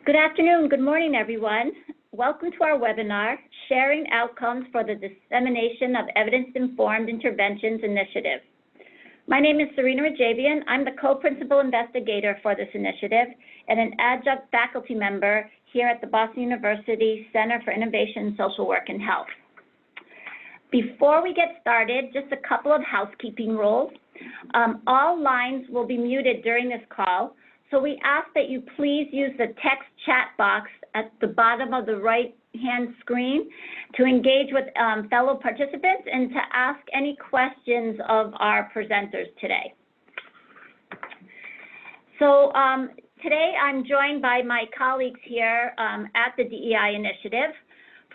Good afternoon, good morning, everyone. Welcome to our webinar, Sharing Outcomes for the Dissemination of Evidence-Informed Interventions Initiative. My name is Serena Rajabian. I'm the co-principal investigator for this initiative and an adjunct faculty member here at the Boston University Center for Innovation in Social Work and Health. Before we get started, just a couple of housekeeping rules. All lines will be muted during this call, so we ask that you please use the text chat box at the bottom of the right-hand screen to engage with fellow participants and to ask any questions of our presenters today. So today I'm joined by my colleagues here at the DEI initiative.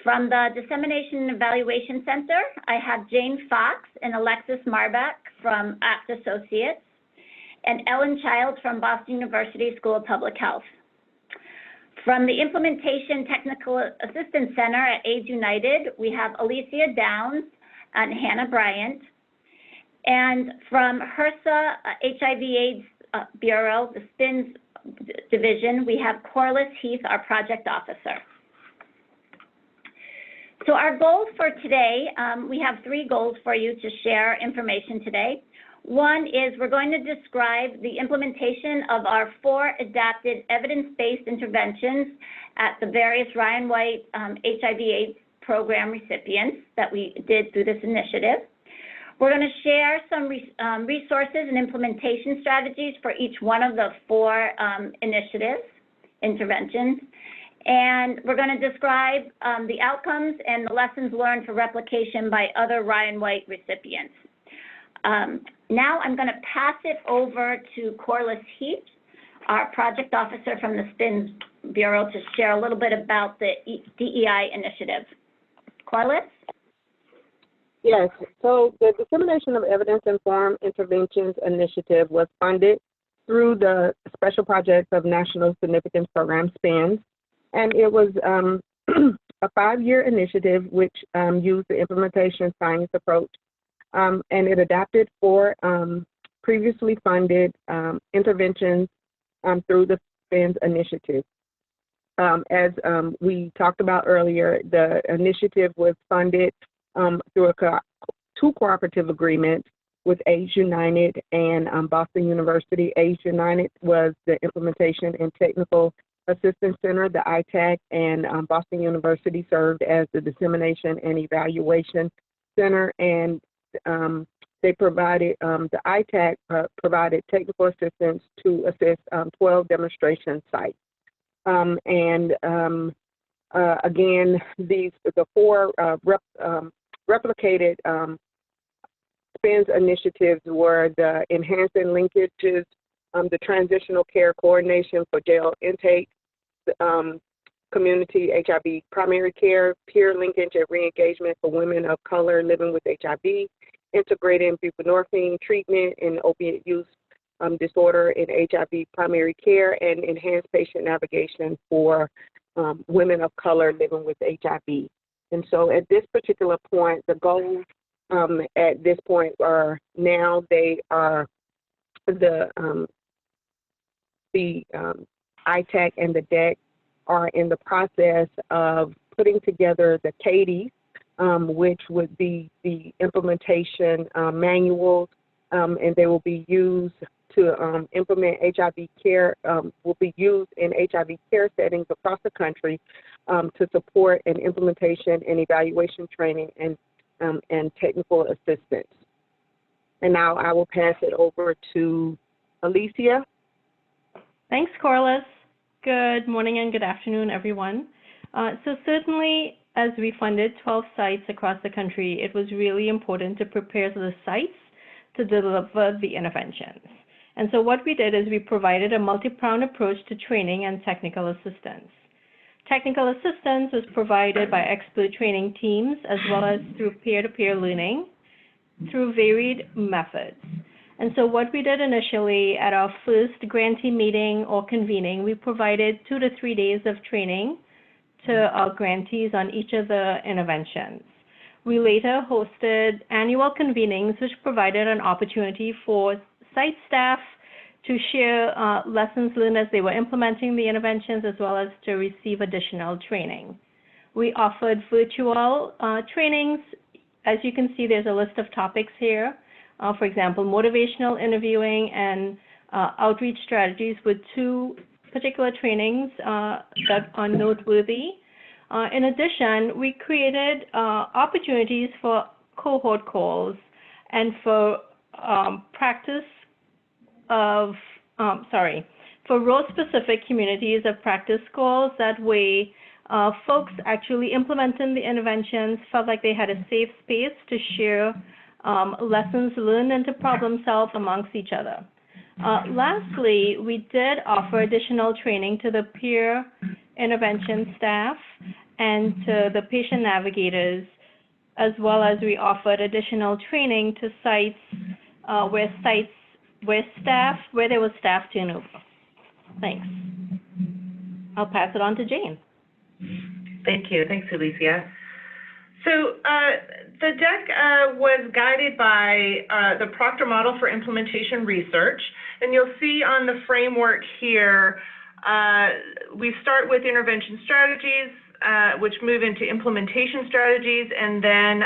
From the Dissemination and Evaluation Center, I have Jane Fox and Alexis Marbach from ACT Associates, and Ellen Childs from Boston University School of Public Health. From the Implementation Technical Assistance Center at AIDS United, we have Alicia Downs and Hannah Bryant. And from HRSA HIV/AIDS Bureau, the SPINS division, we have Corliss Heath, our project officer. So our goals for today, we have 3 goals for you to share information today. One is we're going to describe the implementation of our 4 adapted evidence-based interventions at the various Ryan White HIV/AIDS program recipients that we did through this initiative. We're going to share some resources and implementation strategies for each one of the 4 interventions. And we're going to describe the outcomes and the lessons learned for replication by other Ryan White recipients. Now I'm going to pass it over to Corliss Heath, our project officer from the SPINS Bureau, to share a little bit about the DEI initiative. Corliss? Yes, so the Dissemination of Evidence-Informed Interventions Initiative was funded through the Special Projects of National Significance Program, SPINS, and it was a 5-year initiative which used the implementation science approach. And it adapted 4 previously funded interventions through the SPINS initiative. As we talked about earlier, the initiative was funded through 2 cooperative agreements with AIDS United and Boston University. AIDS United was the Implementation and Technical Assistance Center, the ITAC, and Boston University served as the Dissemination and Evaluation Center, and they provided, the ITAC provided technical assistance to assist 12 demonstration sites. Again, the 4 replicated SPINS initiatives were the enhancing linkages, the transitional care coordination for jail intake, community HIV primary care, peer linkage and re-engagement for women of color living with HIV, integrating buprenorphine treatment and opiate use disorder in HIV primary care, and enhanced patient navigation for women of color living with HIV. And so at this particular point, the goals at this point are now they are the ITAC and the DEC are in the process of putting together the CADIs, which would be the implementation manuals, and they will be used to implement HIV care, will be used in HIV care settings across the country to support an implementation and evaluation training and technical assistance. And now I will pass it over to Alicia. Thanks, Corliss. Good morning and good afternoon, everyone. So certainly, as we funded 12 sites across the country, it was really important to prepare the sites to deliver the interventions. And so what we did is we provided a multi-pronged approach to training and technical assistance. Technical assistance was provided by expert training teams as well as through peer-to-peer learning through varied methods. And so what we did initially at our first grantee meeting or convening, we provided 2 to 3 days of training to our grantees on each of the interventions. We later hosted annual convenings, which provided an opportunity for site staff to share lessons learned as they were implementing the interventions, as well as to receive additional training. We offered virtual trainings. As you can see, there's a list of topics here. For example, motivational interviewing and outreach strategies with 2 particular trainings that are noteworthy. In addition, we created opportunities for cohort calls and for practice of, for role-specific communities of practice calls. That way, folks actually implementing the interventions felt like they had a safe space to share lessons learned and to problem solve amongst each other. Lastly, we did offer additional training to the peer intervention staff and to the patient navigators, as well as we offered additional training to sites where there was staff turnover. Thanks. I'll pass it on to Jane. Thank you. Thanks, Alicia. So the deck was guided by the Proctor Model for Implementation Research, and you'll see on the framework here, we start with intervention strategies, which move into implementation strategies, and then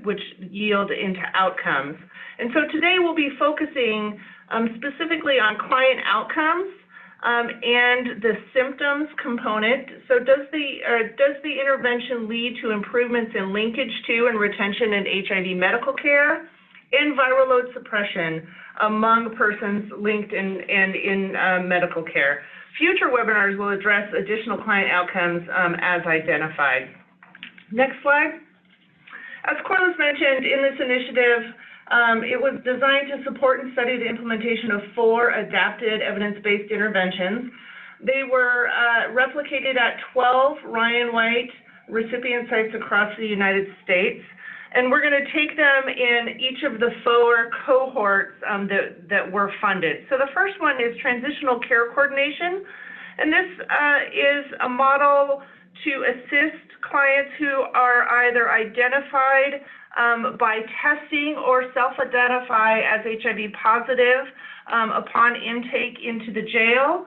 which yield into outcomes. And so today we'll be focusing specifically on client outcomes and the symptoms component. So does the intervention lead to improvements in linkage to and retention in HIV medical care and viral load suppression among persons linked and in medical care? Future webinars will address additional client outcomes as identified. Next slide. As Corliss mentioned, in this initiative, it was designed to support and study the implementation of 4 adapted evidence-based interventions. They were replicated at 12 Ryan White recipient sites across the United States. And we're going to take them in each of the 4 cohorts that were funded. So the first one is transitional care coordination. And this is a model to assist clients who are either identified by testing or self-identify as HIV positive upon intake into the jail,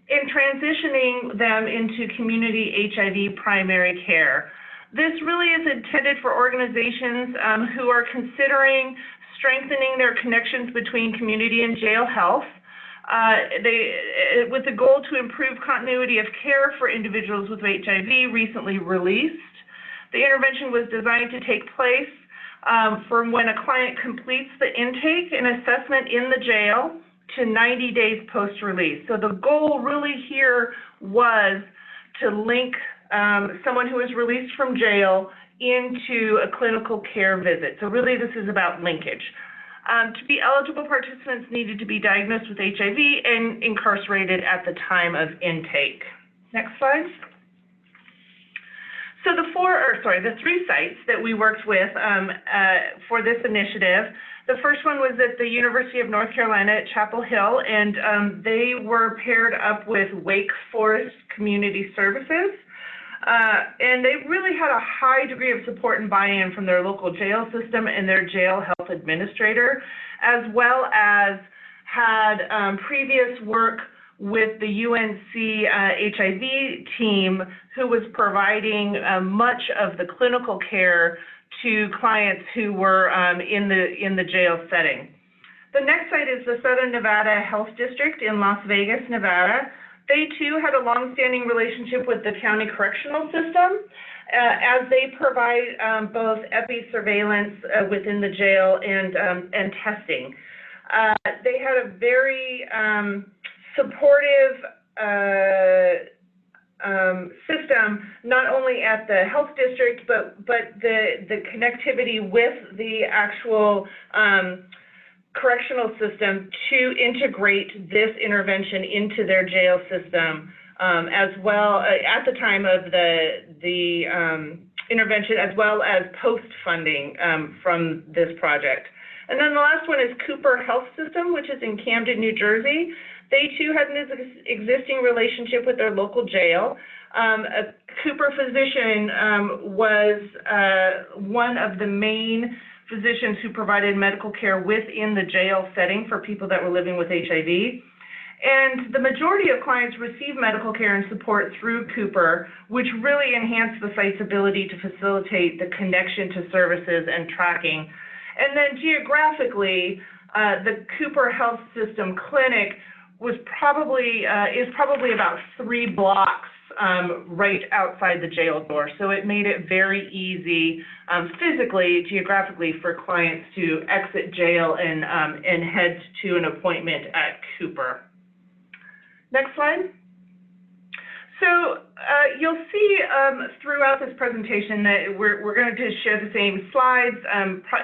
and transitioning them into community HIV primary care. This really is intended for organizations who are considering strengthening their connections between community and jail health, with the goal to improve continuity of care for individuals with HIV recently released. The intervention was designed to take place from when a client completes the intake and assessment in the jail to 90 days post-release. So the goal really here was to link someone who is released from jail into a clinical care visit. So really this is about linkage. To be eligible, participants needed to be diagnosed with HIV and incarcerated at the time of intake. Next slide. So the 3 sites that we worked with for this initiative, the first one was at the University of North Carolina at Chapel Hill, and they were paired up with Wake Forest Community Services. And they really had a high degree of support and buy-in from their local jail system and their jail health administrator, as well as had previous work with the UNC HIV team, who was providing much of the clinical care to clients who were in the jail setting. The next site is the Southern Nevada Health District in Las Vegas, Nevada. They too had a long-standing relationship with the county correctional system as they provide both epi surveillance within the jail and testing. They had a very supportive system, not only at the health district, but the connectivity with the actual correctional system to integrate this intervention into their jail system, as well at the time of the intervention, as well as post-funding from this project. And then the last one is Cooper Health System, which is in Camden, New Jersey. They too had an existing relationship with their local jail. A Cooper physician was one of the main physicians who provided medical care within the jail setting for people that were living with HIV. And the majority of clients receive medical care and support through Cooper, which really enhanced the site's ability to facilitate the connection to services and tracking. And then geographically, the Cooper Health System clinic is probably about 3 blocks right outside the jail door. So it made it very easy physically, geographically, for clients to exit jail and head to an appointment at Cooper. Next slide. So you'll see throughout this presentation that we're going to share the same slides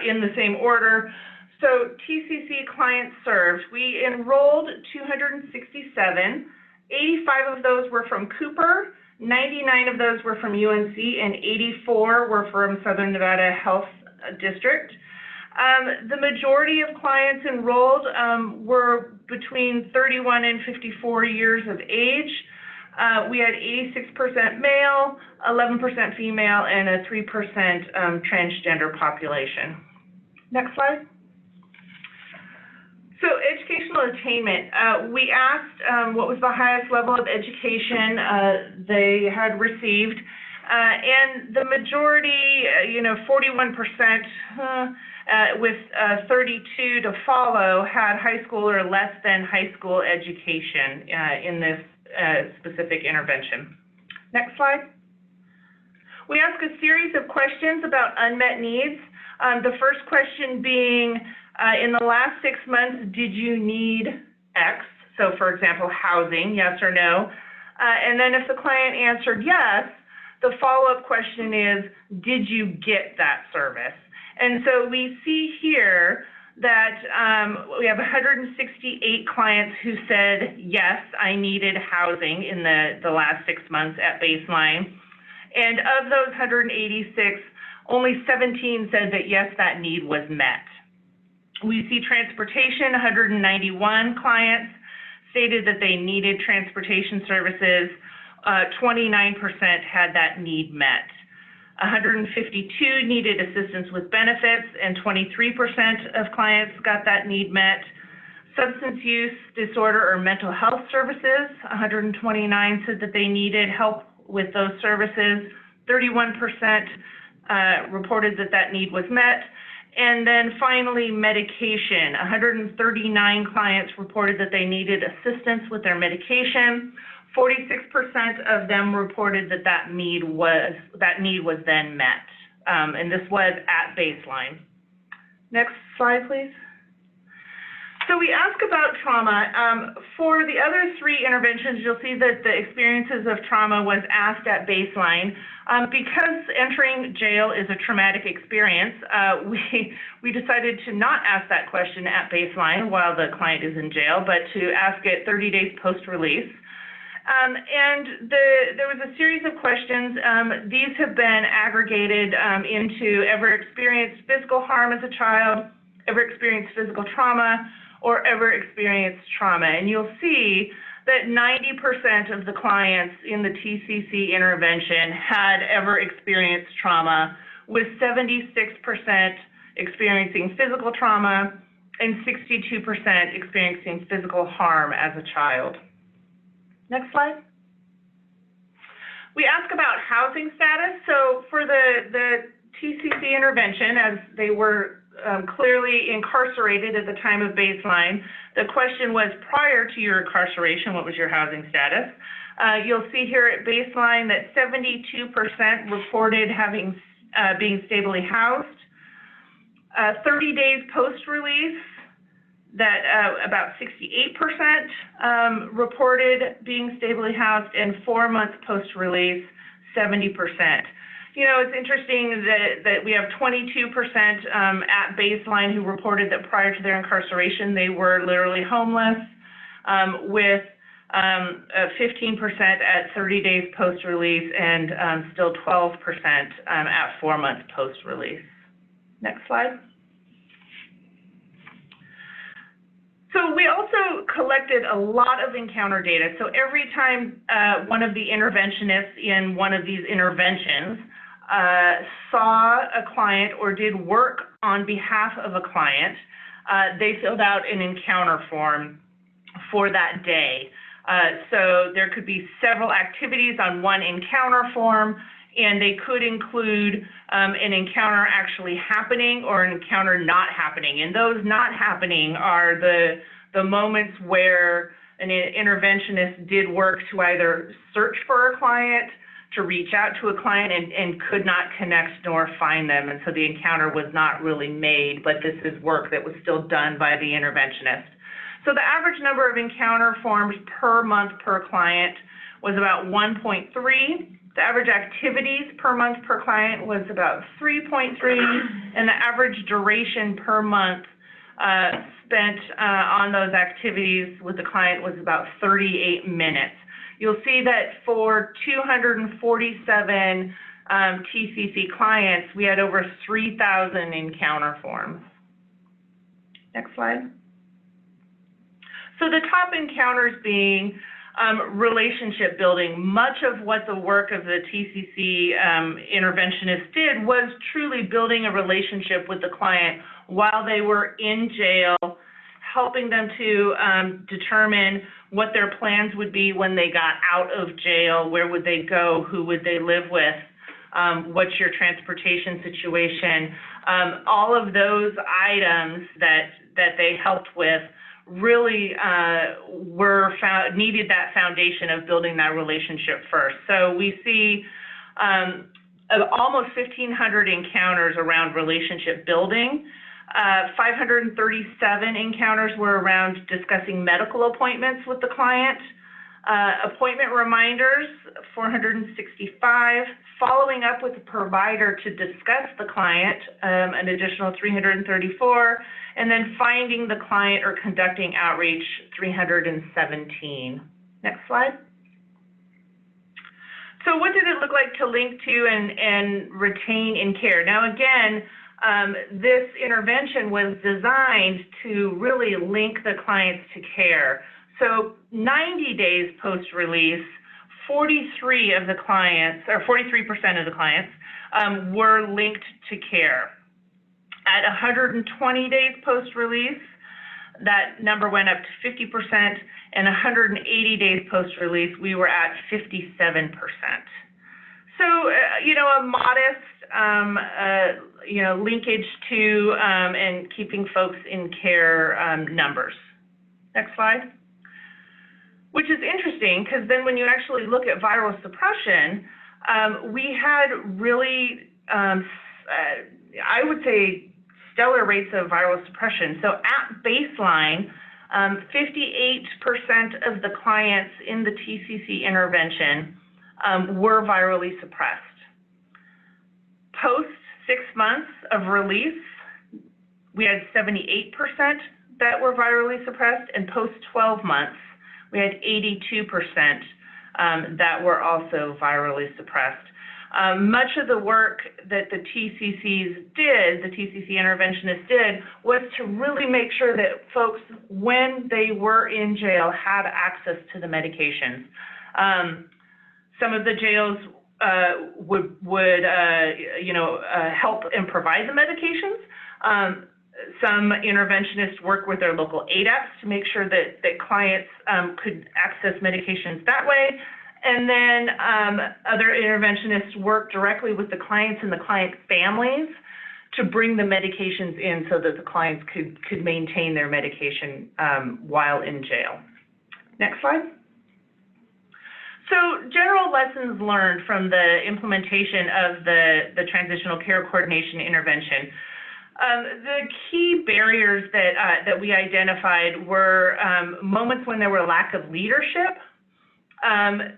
in the same order. So TCC Clients Served, we enrolled 267. 85 of those were from Cooper, 99 of those were from UNC, and 84 were from Southern Nevada Health District. The majority of clients enrolled were between 31 and 54 years of age. We had 86% male, 11% female, and a 3% transgender population. Next slide. So educational attainment, we asked what was the highest level of education they had received, and the majority, 41%, with 32 to follow, had high school or less than high school education in this specific intervention. Next slide. We ask a series of questions about unmet needs. The first question being, in the last 6 months, did you need X? So for example, housing, yes or no? And then if the client answered yes, the follow-up question is, did you get that service? And so we see here that we have 168 clients who said, yes, I needed housing in the last 6 months at baseline. And of those 186, only 17 said that, yes, that need was met. We see transportation, 191 clients stated that they needed transportation services. 29% had that need met. 152 needed assistance with benefits, and 23% of clients got that need met. Substance use disorder or mental health services, 129 said that they needed help with those services. 31% reported that that need was met. And then finally, medication. 139 clients reported that they needed assistance with their medication. 46% of them reported that that need was then met, and this was at baseline. Next slide, please. So we ask about trauma. For the other 3 interventions, you'll see that the experiences of trauma was asked at baseline. Because entering jail is a traumatic experience, we decided to not ask that question at baseline while the client is in jail, but to ask it 30 days post-release. And there was a series of questions. These have been aggregated into ever experienced physical harm as a child, ever experienced physical trauma, or ever experienced trauma. And you'll see that 90% of the clients in the TCC intervention had ever experienced trauma, with 76% experiencing physical trauma and 62% experiencing physical harm as a child. Next slide. We ask about housing status. So for the TCC intervention, as they were clearly incarcerated at the time of baseline, the question was, prior to your incarceration, what was your housing status? You'll see here at baseline that 72% reported being stably housed. 30 days post-release, that about 68% reported being stably housed, and 4 months post-release, 70%. It's interesting that we have 22% at baseline who reported that prior to their incarceration they were literally homeless, with 15% at 30 days post-release, and still 12% at 4 months post-release. Next slide. So we also collected a lot of encounter data. So every time one of the interventionists in one of these interventions saw a client or did work on behalf of a client, they filled out an encounter form for that day. So there could be several activities on one encounter form, and they could include an encounter actually happening or an encounter not happening. And those not happening are the moments where an interventionist did work to either search for a client, to reach out to a client, and could not connect nor find them. And so the encounter was not really made, but this is work that was still done by the interventionist. So the average number of encounter forms per month per client was about 1.3. The average activities per month per client was about 3.3, and the average duration per month spent on those activities with the client was about 38 minutes. You'll see that for 247 TCC clients, we had over 3,000 encounter forms. Next slide. So the top encounters being relationship building. Much of what the work of the TCC interventionist did was truly building a relationship with the client while they were in jail, helping them to determine what their plans would be when they got out of jail, where would they go, who would they live with, what's your transportation situation. All of those items that they helped with really needed that foundation of building that relationship first. So we see almost 1,500 encounters around relationship building. 537 encounters were around discussing medical appointments with the client. Appointment reminders, 465. Following up with the provider to discuss the client, an additional 334. And then finding the client or conducting outreach, 317. Next slide. So what did it look like to link to and retain in care? Now again, this intervention was designed to really link the clients to care. So 90 days post-release, 43 of the clients, or 43% of the clients, were linked to care. At 120 days post-release, that number went up to 50%, and 180 days post-release, we were at 57%. So, a modest, linkage to and keeping folks in care numbers. Next slide. Which is interesting, because then when you actually look at viral suppression, we had really, I would say, stellar rates of viral suppression. So at baseline, 58% of the clients in the TCC intervention were virally suppressed. Post 6 months of release, we had 78% that were virally suppressed, and post 12 months, we had 82% that were also virally suppressed. Much of the work that the TCCs did, the TCC interventionists did, was to really make sure that folks, when they were in jail, had access to the medications. Some of the jails would help and provide the medications. Some interventionists work with their local ADAPs to make sure that clients could access medications that way. And then other interventionists work directly with the clients and the client families to bring the medications in so that the clients could maintain their medication while in jail. Next slide. So general lessons learned from the implementation of the transitional care coordination intervention. The key barriers that we identified were moments when there were lack of leadership.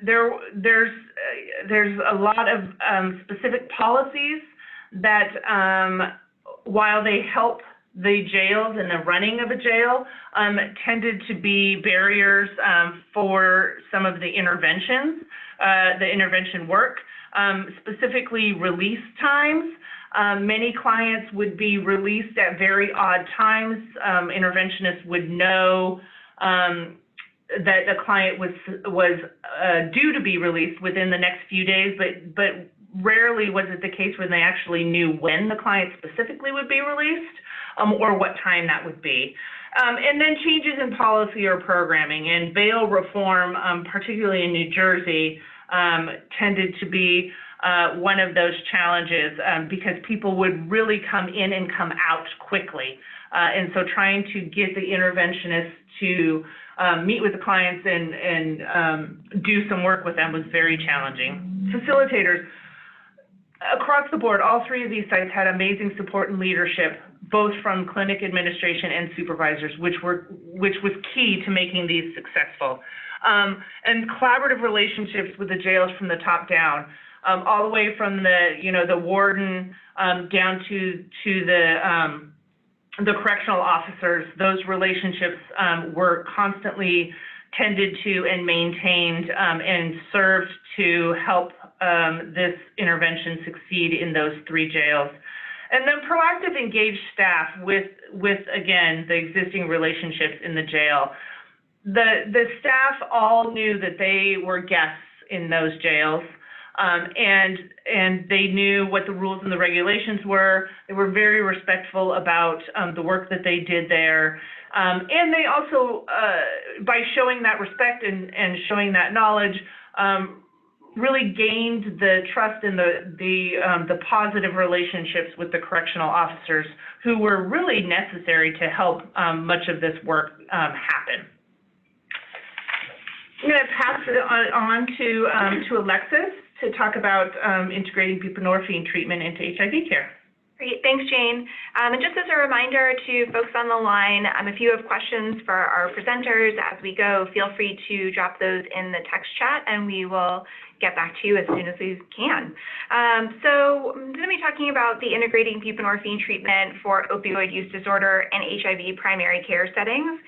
There's a lot of specific policies that, while they help the jails and the running of a jail, tended to be barriers for some of the interventions, the intervention work, specifically release times. Many clients would be released at very odd times. Interventionists would know that the client was due to be released within the next few days, but rarely was it the case when they actually knew when the client specifically would be released or what time that would be. And then changes in policy or programming, and bail reform, particularly in New Jersey, tended to be one of those challenges because people would really come in and come out quickly. And so trying to get the interventionists to meet with the clients and do some work with them was very challenging. Facilitators, across the board, all three of these sites had amazing support and leadership, both from clinic administration and supervisors, which was key to making these successful. And collaborative relationships with the jails from the top down, all the way from the warden down to the correctional officers. Those relationships were constantly tended to and maintained and served to help this intervention succeed in those three jails. And then proactive engaged staff with again, the existing relationships in the jail. The staff all knew that they were guests in those jails, and they knew what the rules and the regulations were. They were very respectful about the work that they did there. And they also, by showing that respect and showing that knowledge, really gained the trust and the positive relationships with the correctional officers, who were really necessary to help much of this work happen. I'm going to pass it on to Alexis to talk about integrating buprenorphine treatment into HIV care. Great, thanks, Jane. And just as a reminder to folks on the line, if you have questions for our presenters as we go, feel free to drop those in the text chat, and we will get back to you as soon as we can. So I'm going to be talking about the integrating buprenorphine treatment for opioid use disorder and HIV primary care settings.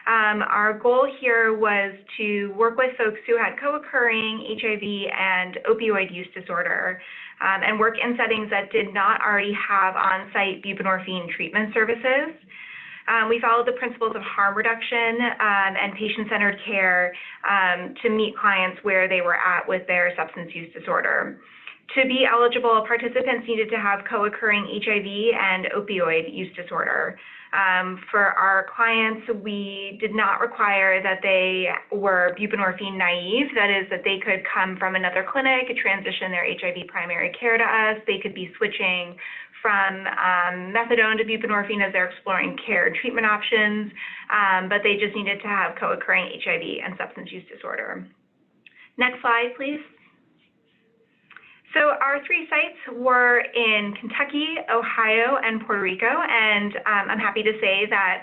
Our goal here was to work with folks who had co-occurring HIV and opioid use disorder and work in settings that did not already have on-site buprenorphine treatment services. We followed the principles of harm reduction and patient-centered care to meet clients where they were at with their substance use disorder. To be eligible, participants needed to have co-occurring HIV and opioid use disorder. For our clients, we did not require that they were buprenorphine naive. That is, that they could come from another clinic, transition their HIV primary care to us. They could be switching from methadone to buprenorphine as they're exploring care and treatment options, but they just needed to have co-occurring HIV and substance use disorder. Next slide, please. So our three sites were in Kentucky, Ohio, and Puerto Rico, and I'm happy to say that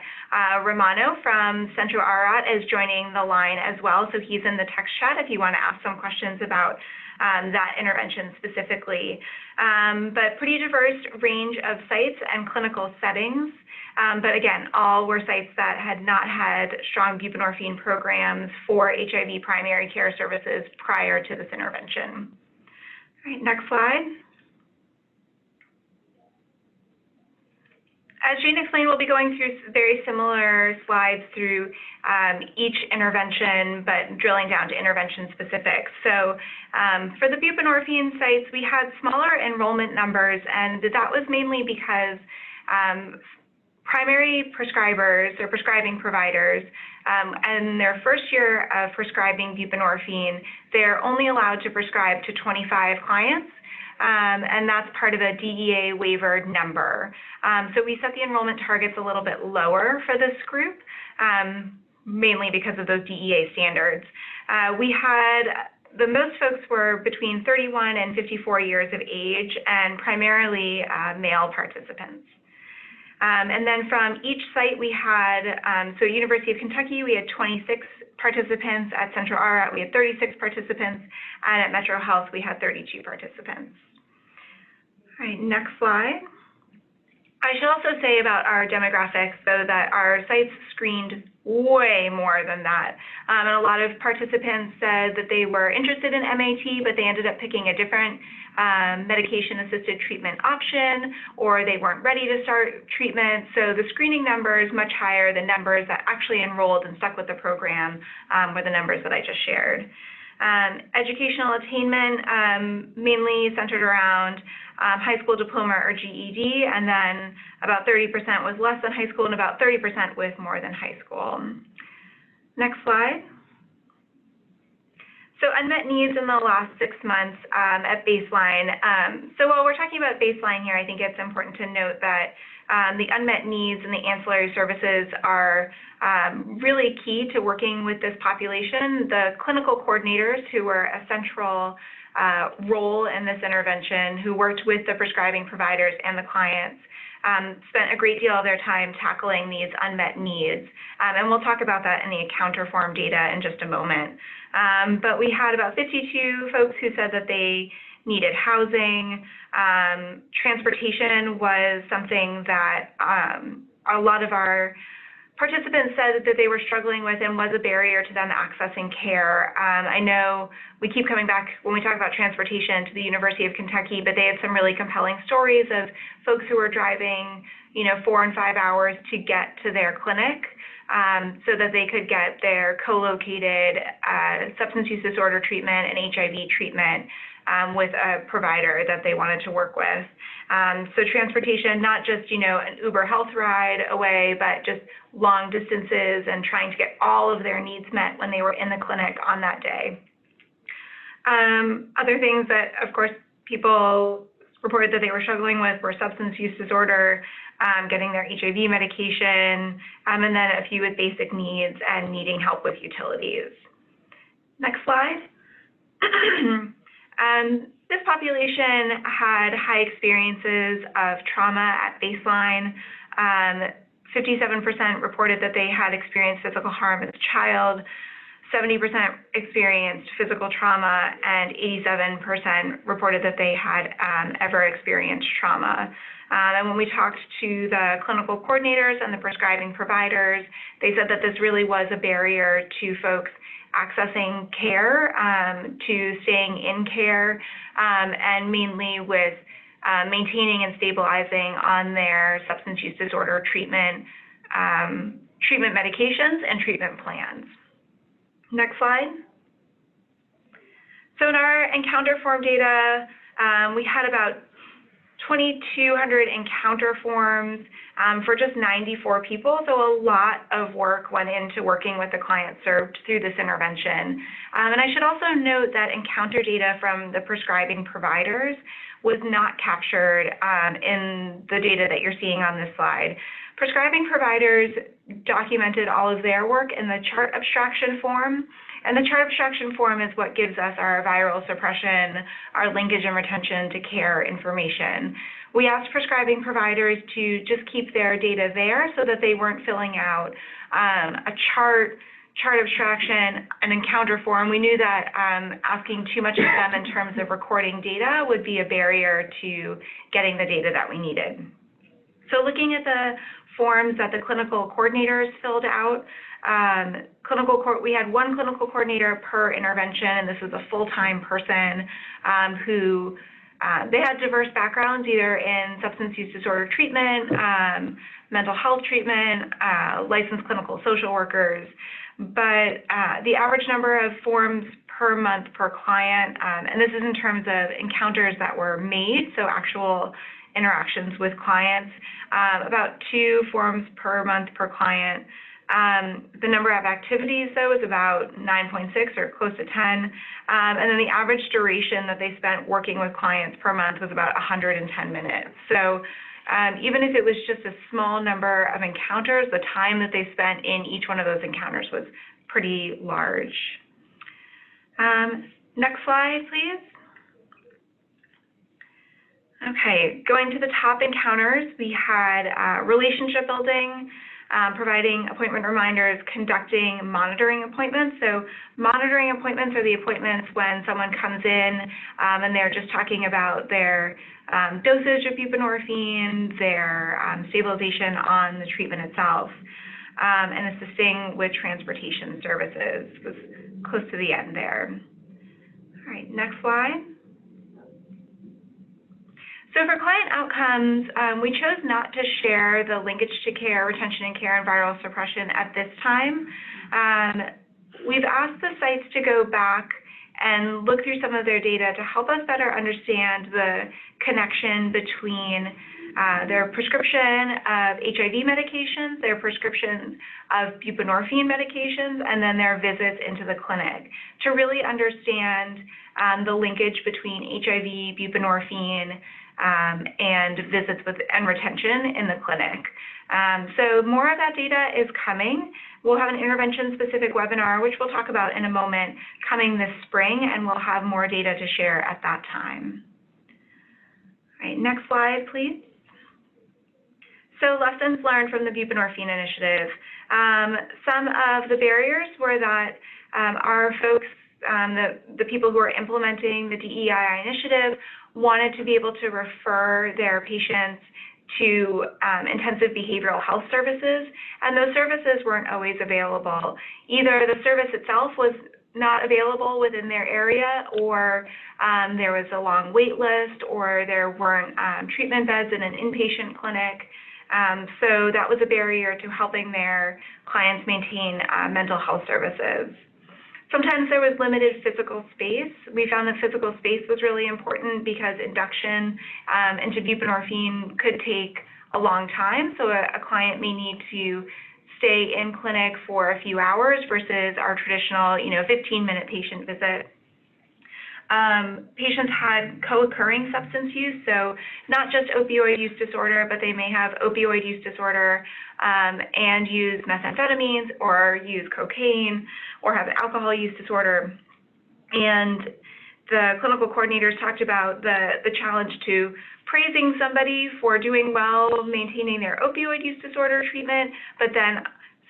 Romano from Centro Arat is joining the line as well, so he's in the text chat if you want to ask some questions about that intervention specifically. But pretty diverse range of sites and clinical settings, but again, all were sites that had not had strong buprenorphine programs for HIV primary care services prior to this intervention. All right, next slide. As Jane explained, we'll be going through very similar slides through each intervention, but drilling down to intervention specifics. So for the buprenorphine sites, we had smaller enrollment numbers, and that was mainly because primary prescribers or prescribing providers, in their first year of prescribing buprenorphine, they're only allowed to prescribe to 25 clients, and that's part of a DEA waivered number. So we set the enrollment targets a little bit lower for this group, mainly because of those DEA standards. We had the most folks were between 31 and 54 years of age, and primarily male participants. And then from each site we had, so University of Kentucky, we had 26 participants. At Centro Arat, we had 36 participants. And at Metro Health, we had 32 participants. All right, next slide. I should also say about our demographics, though, that our sites screened way more than that. And a lot of participants said that they were interested in MAT, but they ended up picking a different medication-assisted treatment option, or they weren't ready to start treatment. So the screening number is much higher. The numbers that actually enrolled and stuck with the program were the numbers that I just shared. Educational attainment, mainly centered around high school diploma or GED, and then about 30% was less than high school and about 30% with more than high school. Next slide. So unmet needs in the last 6 months at baseline. So while we're talking about baseline here, I think it's important to note that the unmet needs and the ancillary services are really key to working with this population. The clinical coordinators, who were a central role in this intervention, who worked with the prescribing providers and the clients, spent a great deal of their time tackling these unmet needs. And we'll talk about that in the encounter form data in just a moment. But we had about 52 folks who said that they needed housing. Transportation was something that a lot of our participants said that they were struggling with and was a barrier to them accessing care. I know we keep coming back when we talk about transportation to the University of Kentucky, but they had some really compelling stories of folks who were driving, 4 and 5 hours to get to their clinic so that they could get their co-located substance use disorder treatment and HIV treatment with a provider that they wanted to work with. So transportation, not just, an Uber health ride away, but just long distances and trying to get all of their needs met when they were in the clinic on that day. Other things that, of course, people reported that they were struggling with were substance use disorder, getting their HIV medication, and then a few with basic needs and needing help with utilities. Next slide. This population had high experiences of trauma at baseline. 57% reported that they had experienced physical harm as a child, 70% experienced physical trauma, and 87% reported that they had ever experienced trauma. And when we talked to the clinical coordinators and the prescribing providers, they said that this really was a barrier to folks accessing care, to staying in care, and mainly with maintaining and stabilizing on their substance use disorder treatment medications and treatment plans. Next slide. So in our encounter form data, we had about 2,200 encounter forms for just 94 people, so a lot of work went into working with the client served through this intervention. And I should also note that encounter data from the prescribing providers was not captured in the data that you're seeing on this slide. Prescribing providers documented all of their work in the chart abstraction form, and the chart abstraction form is what gives us our viral suppression, our linkage and retention to care information. We asked prescribing providers to just keep their data there so that they weren't filling out a chart abstraction, an encounter form. We knew that asking too much of them in terms of recording data would be a barrier to getting the data that we needed. So looking at the forms that the clinical coordinators filled out, we had one clinical coordinator per intervention, and this was a full-time person who they had diverse backgrounds, either in substance use disorder treatment, mental health treatment, licensed clinical social workers. But the average number of forms per month per client, and this is in terms of encounters that were made, so actual interactions with clients, about 2 forms per month per client. The number of activities, though, is about 9.6 or close to 10. And then the average duration that they spent working with clients per month was about 110 minutes. So even if it was just a small number of encounters, the time that they spent in each one of those encounters was pretty large. Next slide, please. Okay, going to the top encounters, we had relationship building, providing appointment reminders, conducting monitoring appointments. So monitoring appointments are the appointments when someone comes in and they're just talking about their dosage of buprenorphine, their stabilization on the treatment itself, and assisting with transportation services. Was close to the end there. All right, next slide. So for client outcomes, we chose not to share the linkage to care, retention and care, and viral suppression at this time. We've asked the sites to go back and look through some of their data to help us better understand the connection between their prescription of HIV medications, their prescriptions of buprenorphine medications, and then their visits into the clinic to really understand the linkage between HIV, buprenorphine, and visits and retention in the clinic. So more of that data is coming. We'll have an intervention-specific webinar, which we'll talk about in a moment, coming this spring, and we'll have more data to share at that time. All right, next slide, please. So lessons learned from the buprenorphine initiative. Some of the barriers were that our folks, the people who are implementing the DEII initiative, wanted to be able to refer their patients to intensive behavioral health services, and those services weren't always available. Either the service itself was not available within their area, or there was a long wait list, or there weren't treatment beds in an inpatient clinic. So that was a barrier to helping their clients maintain mental health services. Sometimes there was limited physical space. We found that physical space was really important because induction into buprenorphine could take a long time. So a client may need to stay in clinic for a few hours versus our traditional, 15-minute patient visit. Patients had co-occurring substance use, so not just opioid use disorder, but they may have opioid use disorder and use methamphetamines or use cocaine or have alcohol use disorder. And the clinical coordinators talked about the challenge to praising somebody for doing well, maintaining their opioid use disorder treatment, but then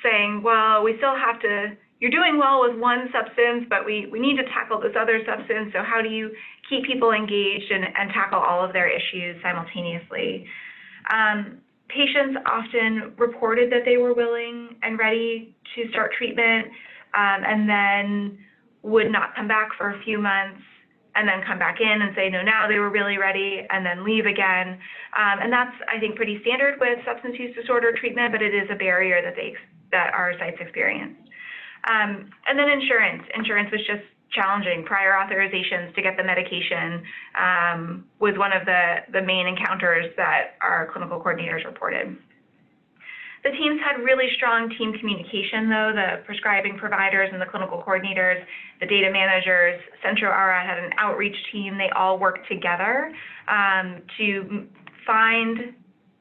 saying, well, we still have to, you're doing well with one substance, but we need to tackle this other substance. So how do you keep people engaged and tackle all of their issues simultaneously? Patients often reported that they were willing and ready to start treatment and then would not come back for a few months and then come back in and say, no, now they were really ready, and then leave again. And that's, I think, pretty standard with substance use disorder treatment, but it is a barrier that our sites experience. And then insurance. Insurance was just challenging. Prior authorizations to get the medication was one of the main encounters that our clinical coordinators reported. The teams had really strong team communication, though. The prescribing providers and the clinical coordinators, the data managers, Centro ARA had an outreach team. They all worked together to find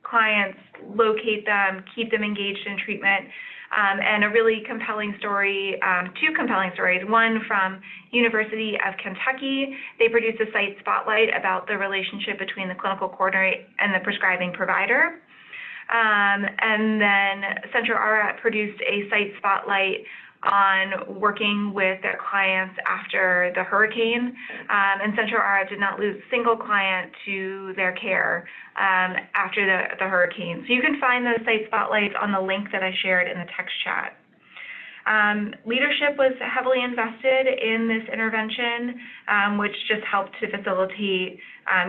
clients, locate them, keep them engaged in treatment. And a really compelling story, two compelling stories, one from University of Kentucky. They produced a site spotlight about the relationship between the clinical coordinator and the prescribing provider. And then Centro ARA produced a site spotlight on working with their clients after the hurricane. And Centro ARA did not lose a single client to their care after the hurricane. So you can find those site spotlights on the link that I shared in the text chat. Leadership was heavily invested in this intervention, which just helped to facilitate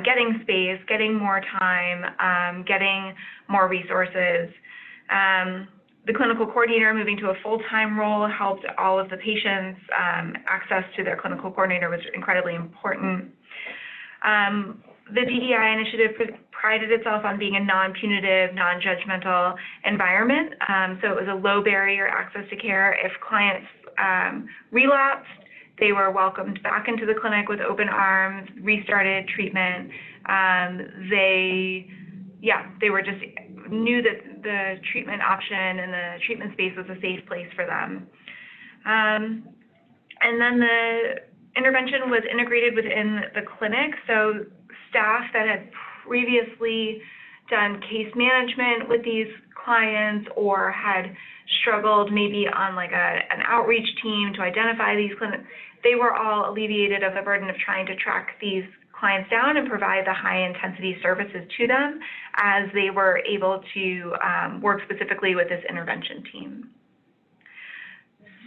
getting space, getting more time, getting more resources. The clinical coordinator moving to a full-time role helped all of the patients. Access to their clinical coordinator was incredibly important. The DEI initiative prided itself on being a non-punitive, non-judgmental environment. So it was a low barrier access to care. If clients relapsed, they were welcomed back into the clinic with open arms, restarted treatment. They were just knew that the treatment option and the treatment space was a safe place for them. And then the intervention was integrated within the clinic. So staff that had previously done case management with these clients or had struggled maybe on like an outreach team to identify these clinics, they were all alleviated of the burden of trying to track these clients down and provide the high intensity services to them as they were able to work specifically with this intervention team.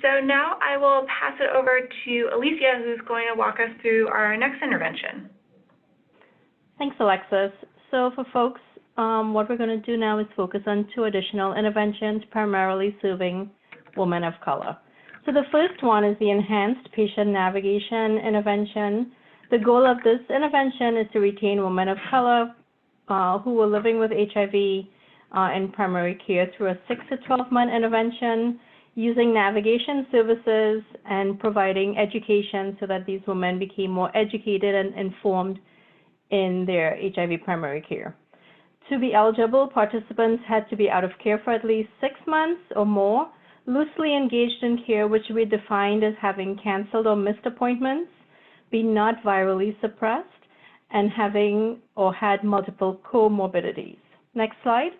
So now I will pass it over to Alicia, who's going to walk us through our next intervention. Thanks, Alexis. So for folks, what we're going to do now is focus on two additional interventions, primarily serving women of color. So the first one is the enhanced patient navigation intervention. The goal of this intervention is to retain women of color who were living with HIV in primary care through a 6 to 12-month intervention, using navigation services and providing education so that these women became more educated and informed in their HIV primary care. To be eligible, participants had to be out of care for at least 6 months or more, loosely engaged in care, which we defined as having canceled or missed appointments, be not virally suppressed, and having or had multiple comorbidities. Next slide.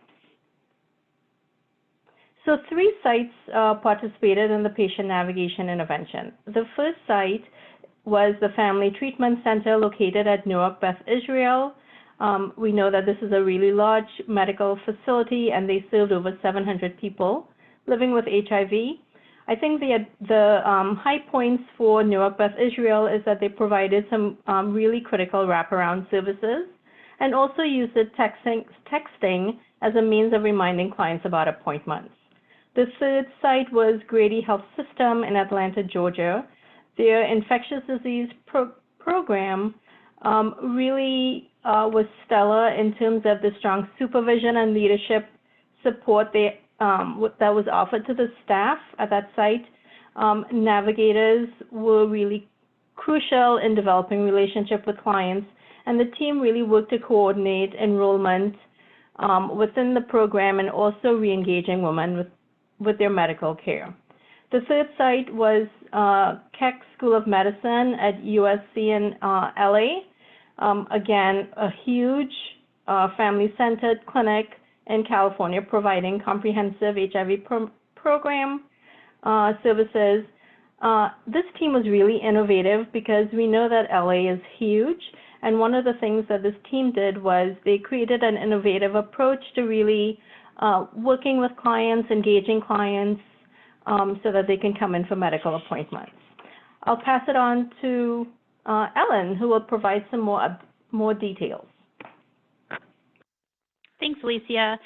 So 3 sites participated in the patient navigation intervention. The first site was the Family Treatment Center located at Newark, Beth Israel. We know that this is a really large medical facility, and they served over 700 people living with HIV. I think the high points for Newark Beth Israel is that they provided some really critical wraparound services and also used the texting as a means of reminding clients about appointments. The third site was Grady Health System in Atlanta, Georgia. Their infectious disease program really was stellar in terms of the strong supervision and leadership support that was offered to the staff at that site. Navigators were really crucial in developing relationship with clients, and the team really worked to coordinate enrollment within the program and also re-engaging women with their medical care. The third site was Keck School of Medicine at USC in LA. Again, a huge family-centered clinic in California providing comprehensive HIV program services. This team was really innovative because we know that LA is huge, and one of the things that this team did was they created an innovative approach to really working with clients, engaging clients, so that they can come in for medical appointments. I'll pass it on to Ellen, who will provide some more details. Thanks, Alicia.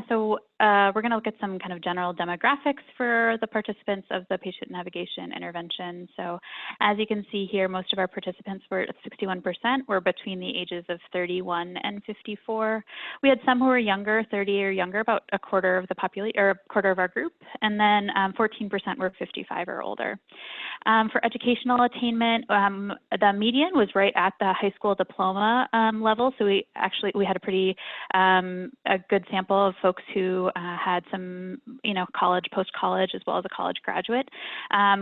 So we're going to look at some kind of general demographics for the participants of the patient navigation intervention. So as you can see here, most of our participants were 61% were between the ages of 31 and 54. We had some who were younger, 30 or younger, about a quarter of the population, or a quarter of our group, and then 14% were 55 or older. For educational attainment, the median was right at the high school diploma level. So we had a pretty a good sample of folks who had some, college, post-college, as well as a college graduate.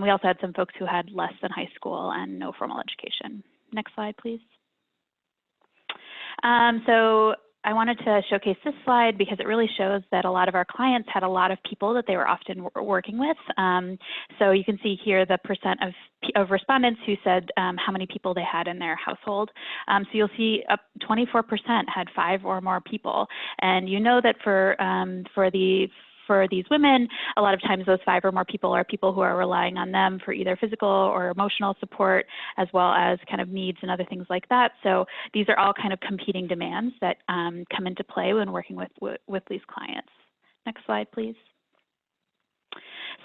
We also had some folks who had less than high school and no formal education. Next slide, please. So I wanted to showcase this slide because it really shows that a lot of our clients had a lot of people that they were often working with. So you can see here the percent of respondents who said how many people they had in their household. So you'll see 24% had 5 or more people. And you know that for these women, a lot of times those 5 or more people are people who are relying on them for either physical or emotional support, as well as kind of needs and other things like that. So these are all kind of competing demands that come into play when working with these clients. Next slide, please.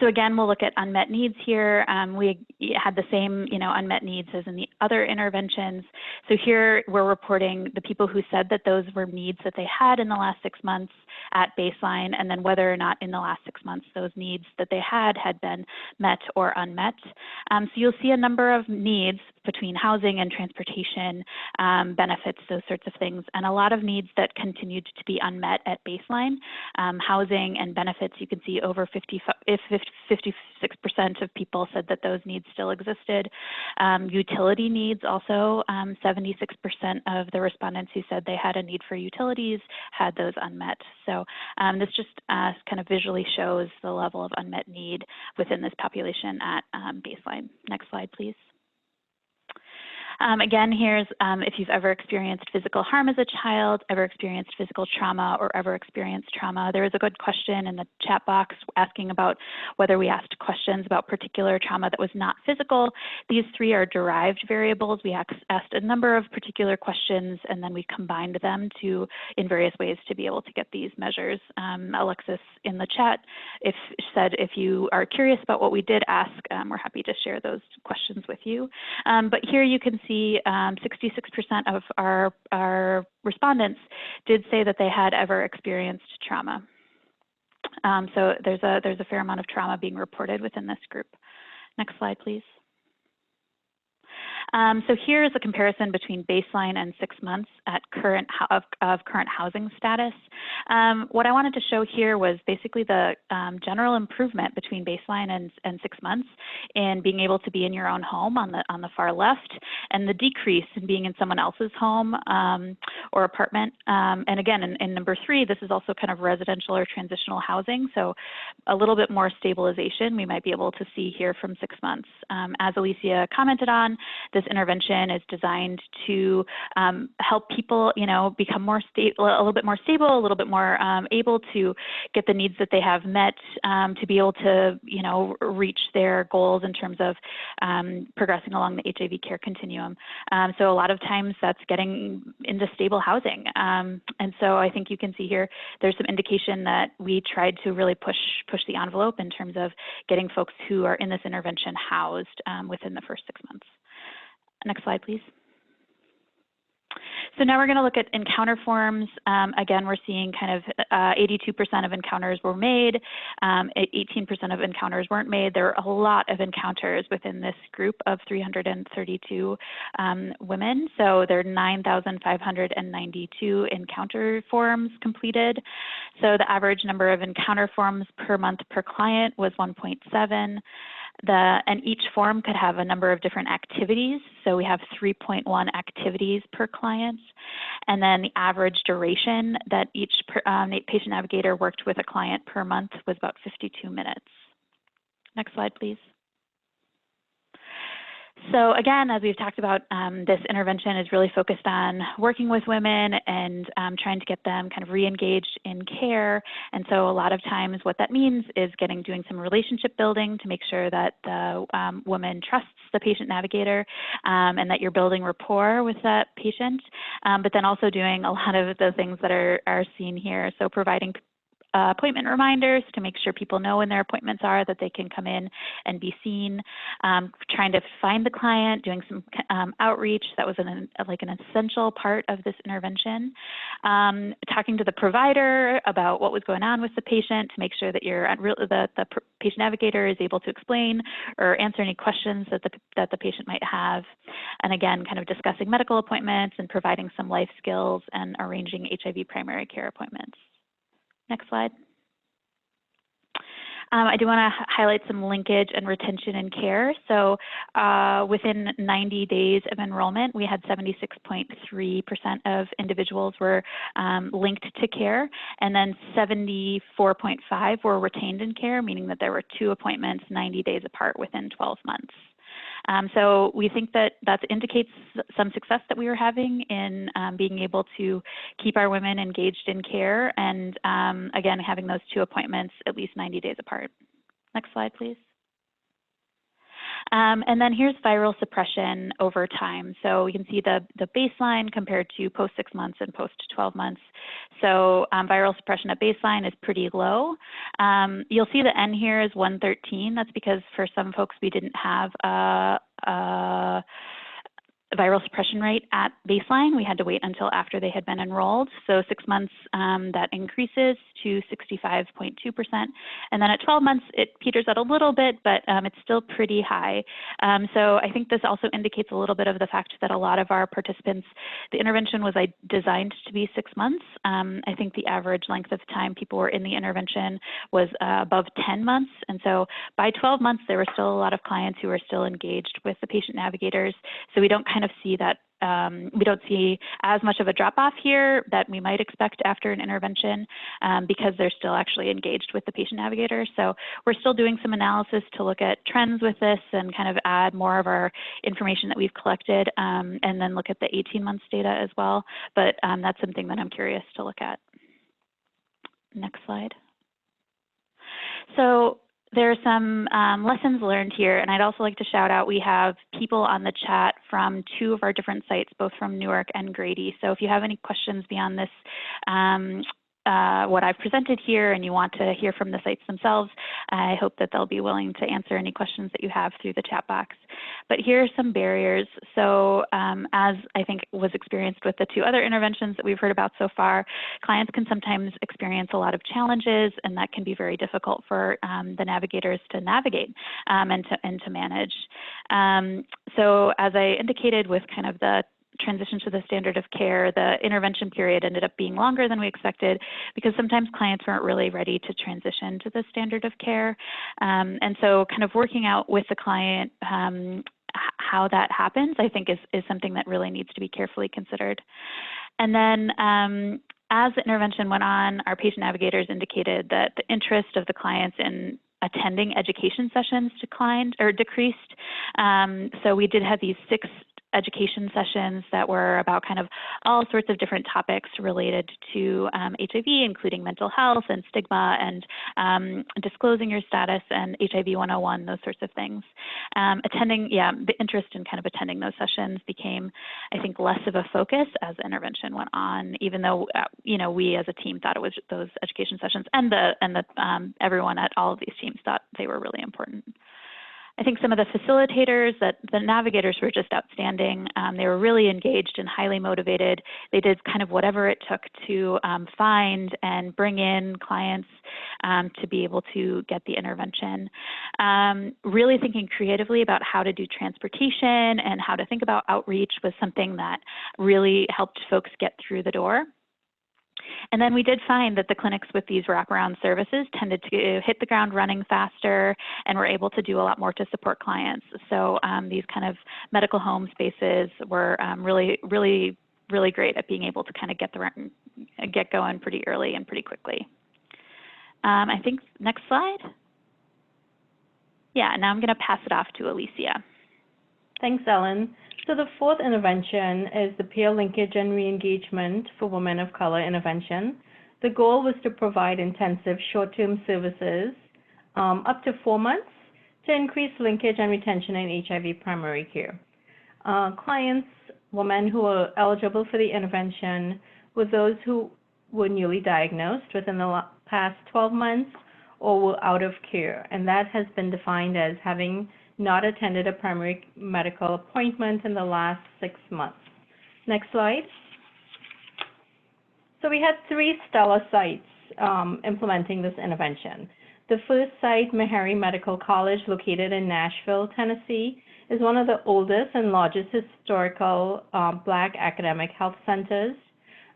So again, we'll look at unmet needs here. We had the same, unmet needs as in the other interventions. So here we're reporting the people who said that those were needs that they had in the last 6 months at baseline, and then whether or not in the last 6 months those needs that they had been met or unmet. So you'll see a number of needs between housing and transportation, benefits, those sorts of things, and a lot of needs that continued to be unmet at baseline. Housing and benefits, you can see over 56% of people said that those needs still existed. Utility needs also, 76% of the respondents who said they had a need for utilities had those unmet. So this just kind of visually shows the level of unmet need within this population at baseline. Next slide, please. Again, here's if you've ever experienced physical harm as a child, ever experienced physical trauma, or ever experienced trauma. There is a good question in the chat box asking about whether we asked questions about particular trauma that was not physical. These three are derived variables. We asked a number of particular questions, and then we combined them in various ways to be able to get these measures. Alexis in the chat said if you are curious about what we did ask, we're happy to share those questions with you. But here you can see 66% of our respondents did say that they had ever experienced trauma. So there's a fair amount of trauma being reported within this group. Next slide, please. So here's a comparison between baseline and 6 months at current housing status. What I wanted to show here was basically the general improvement between baseline and 6 months in being able to be in your own home on the far left, and the decrease in being in someone else's home or apartment. And again, in number 3, this is also kind of residential or transitional housing, so a little bit more stabilization we might be able to see here from 6 months. As Alicia commented on, this intervention is designed to help people, become more stable, a little bit more stable, a little bit more able to get the needs that they have met, to be able to, reach their goals in terms of progressing along the HIV care continuum. So a lot of times that's getting into stable housing. And so I think you can see here, there's some indication that we tried to really push the envelope in terms of getting folks who are in this intervention housed within the first 6 months. Next slide, please. So now we're going to look at encounter forms. Again, we're seeing kind of 82% of encounters were made, 18% of encounters weren't made. There are a lot of encounters within this group of 332 women. So there are 9,592 encounter forms completed. So the average number of encounter forms per month per client was 1.7. And each form could have a number of different activities. So we have 3.1 activities per client. And then the average duration that each patient navigator worked with a client per month was about 52 minutes. Next slide, please. So again, as we've talked about, this intervention is really focused on working with women and trying to get them kind of re-engaged in care. And so a lot of times what that means is doing some relationship building to make sure that the woman trusts the patient navigator and that you're building rapport with that patient, but then also doing a lot of the things that are seen here. So providing appointment reminders to make sure people know when their appointments are, that they can come in and be seen, trying to find the client, doing some outreach. That was an essential part of this intervention. Talking to the provider about what was going on with the patient to make sure that the patient navigator is able to explain or answer any questions that the patient might have. And again, kind of discussing medical appointments and providing some life skills and arranging HIV primary care appointments. Next slide. I do want to highlight some linkage and retention in care. So within 90 days of enrollment, we had 76.3% of individuals were linked to care, and then 74.5% were retained in care, meaning that there were 2 appointments 90 days apart within 12 months. So we think that indicates some success that we were having in being able to keep our women engaged in care and, again, having those 2 appointments at least 90 days apart. Next slide, please. And then here's viral suppression over time. So you can see the baseline compared to post 6 months and post 12 months. So viral suppression at baseline is pretty low. You'll see the N here is 113. That's because for some folks we didn't have a viral suppression rate at baseline. We had to wait until after they had been enrolled. So 6 months, that increases to 65.2%. And then at 12 months, it peters out a little bit, but it's still pretty high. So I think this also indicates a little bit of the fact that a lot of our participants, the intervention was designed to be 6 months. I think the average length of time people were in the intervention was above 10 months. And so by 12 months, there were still a lot of clients who were still engaged with the patient navigators. So we don't kind kind of see that we don't see as much of a drop-off here that we might expect after an intervention because they're still actually engaged with the patient navigator. So we're still doing some analysis to look at trends with this and kind of add more of our information that we've collected and then look at the 18 months data as well. But that's something that I'm curious to look at. Next slide. So there are some lessons learned here, and I'd also like to shout out, we have people on the chat from 2 of our different sites, both from Newark and Grady. So if you have any questions beyond this, what I've presented here, and you want to hear from the sites themselves, I hope that they'll be willing to answer any questions that you have through the chat box. But here are some barriers. So as I think was experienced with the 2 other interventions that we've heard about so far, clients can sometimes experience a lot of challenges, and that can be very difficult for the navigators to navigate and to manage. So as I indicated with kind of the transition to the standard of care, the intervention period ended up being longer than we expected because sometimes clients weren't really ready to transition to the standard of care. And so kind of working out with the client how that happens, I think is something that really needs to be carefully considered. And then as the intervention went on, our patient navigators indicated that the interest of the clients in attending education sessions declined or decreased. So we did have these 6 education sessions that were about kind of all sorts of different topics related to HIV, including mental health and stigma and disclosing your status and HIV 101, those sorts of things. The interest in kind of attending those sessions became, I think, less of a focus as the intervention went on, even though, we as a team thought it was those education sessions and everyone at all of these teams thought they were really important. I think some of the facilitators, the navigators were just outstanding. They were really engaged and highly motivated. They did kind of whatever it took to find and bring in clients to be able to get the intervention. Really thinking creatively about how to do transportation and how to think about outreach was something that really helped folks get through the door. And then we did find that the clinics with these wraparound services tended to hit the ground running faster and were able to do a lot more to support clients. So these kind of medical home spaces were really great at being able to kind of get going pretty early and pretty quickly. I think next slide. Yeah, now I'm going to pass it off to Alicia. Thanks, Ellen. So the 4th intervention is the peer linkage and re-engagement for women of color intervention. The goal was to provide intensive short-term services up to 4 months to increase linkage and retention in HIV primary care. Clients, women who were eligible for the intervention, were those who were newly diagnosed within the past 12 months or were out of care, and that has been defined as having not attended a primary medical appointment in the last 6 months. Next slide. So we had 3 stellar sites implementing this intervention. The first site, Meharry Medical College, located in Nashville, Tennessee, is one of the oldest and largest historical Black academic health centers.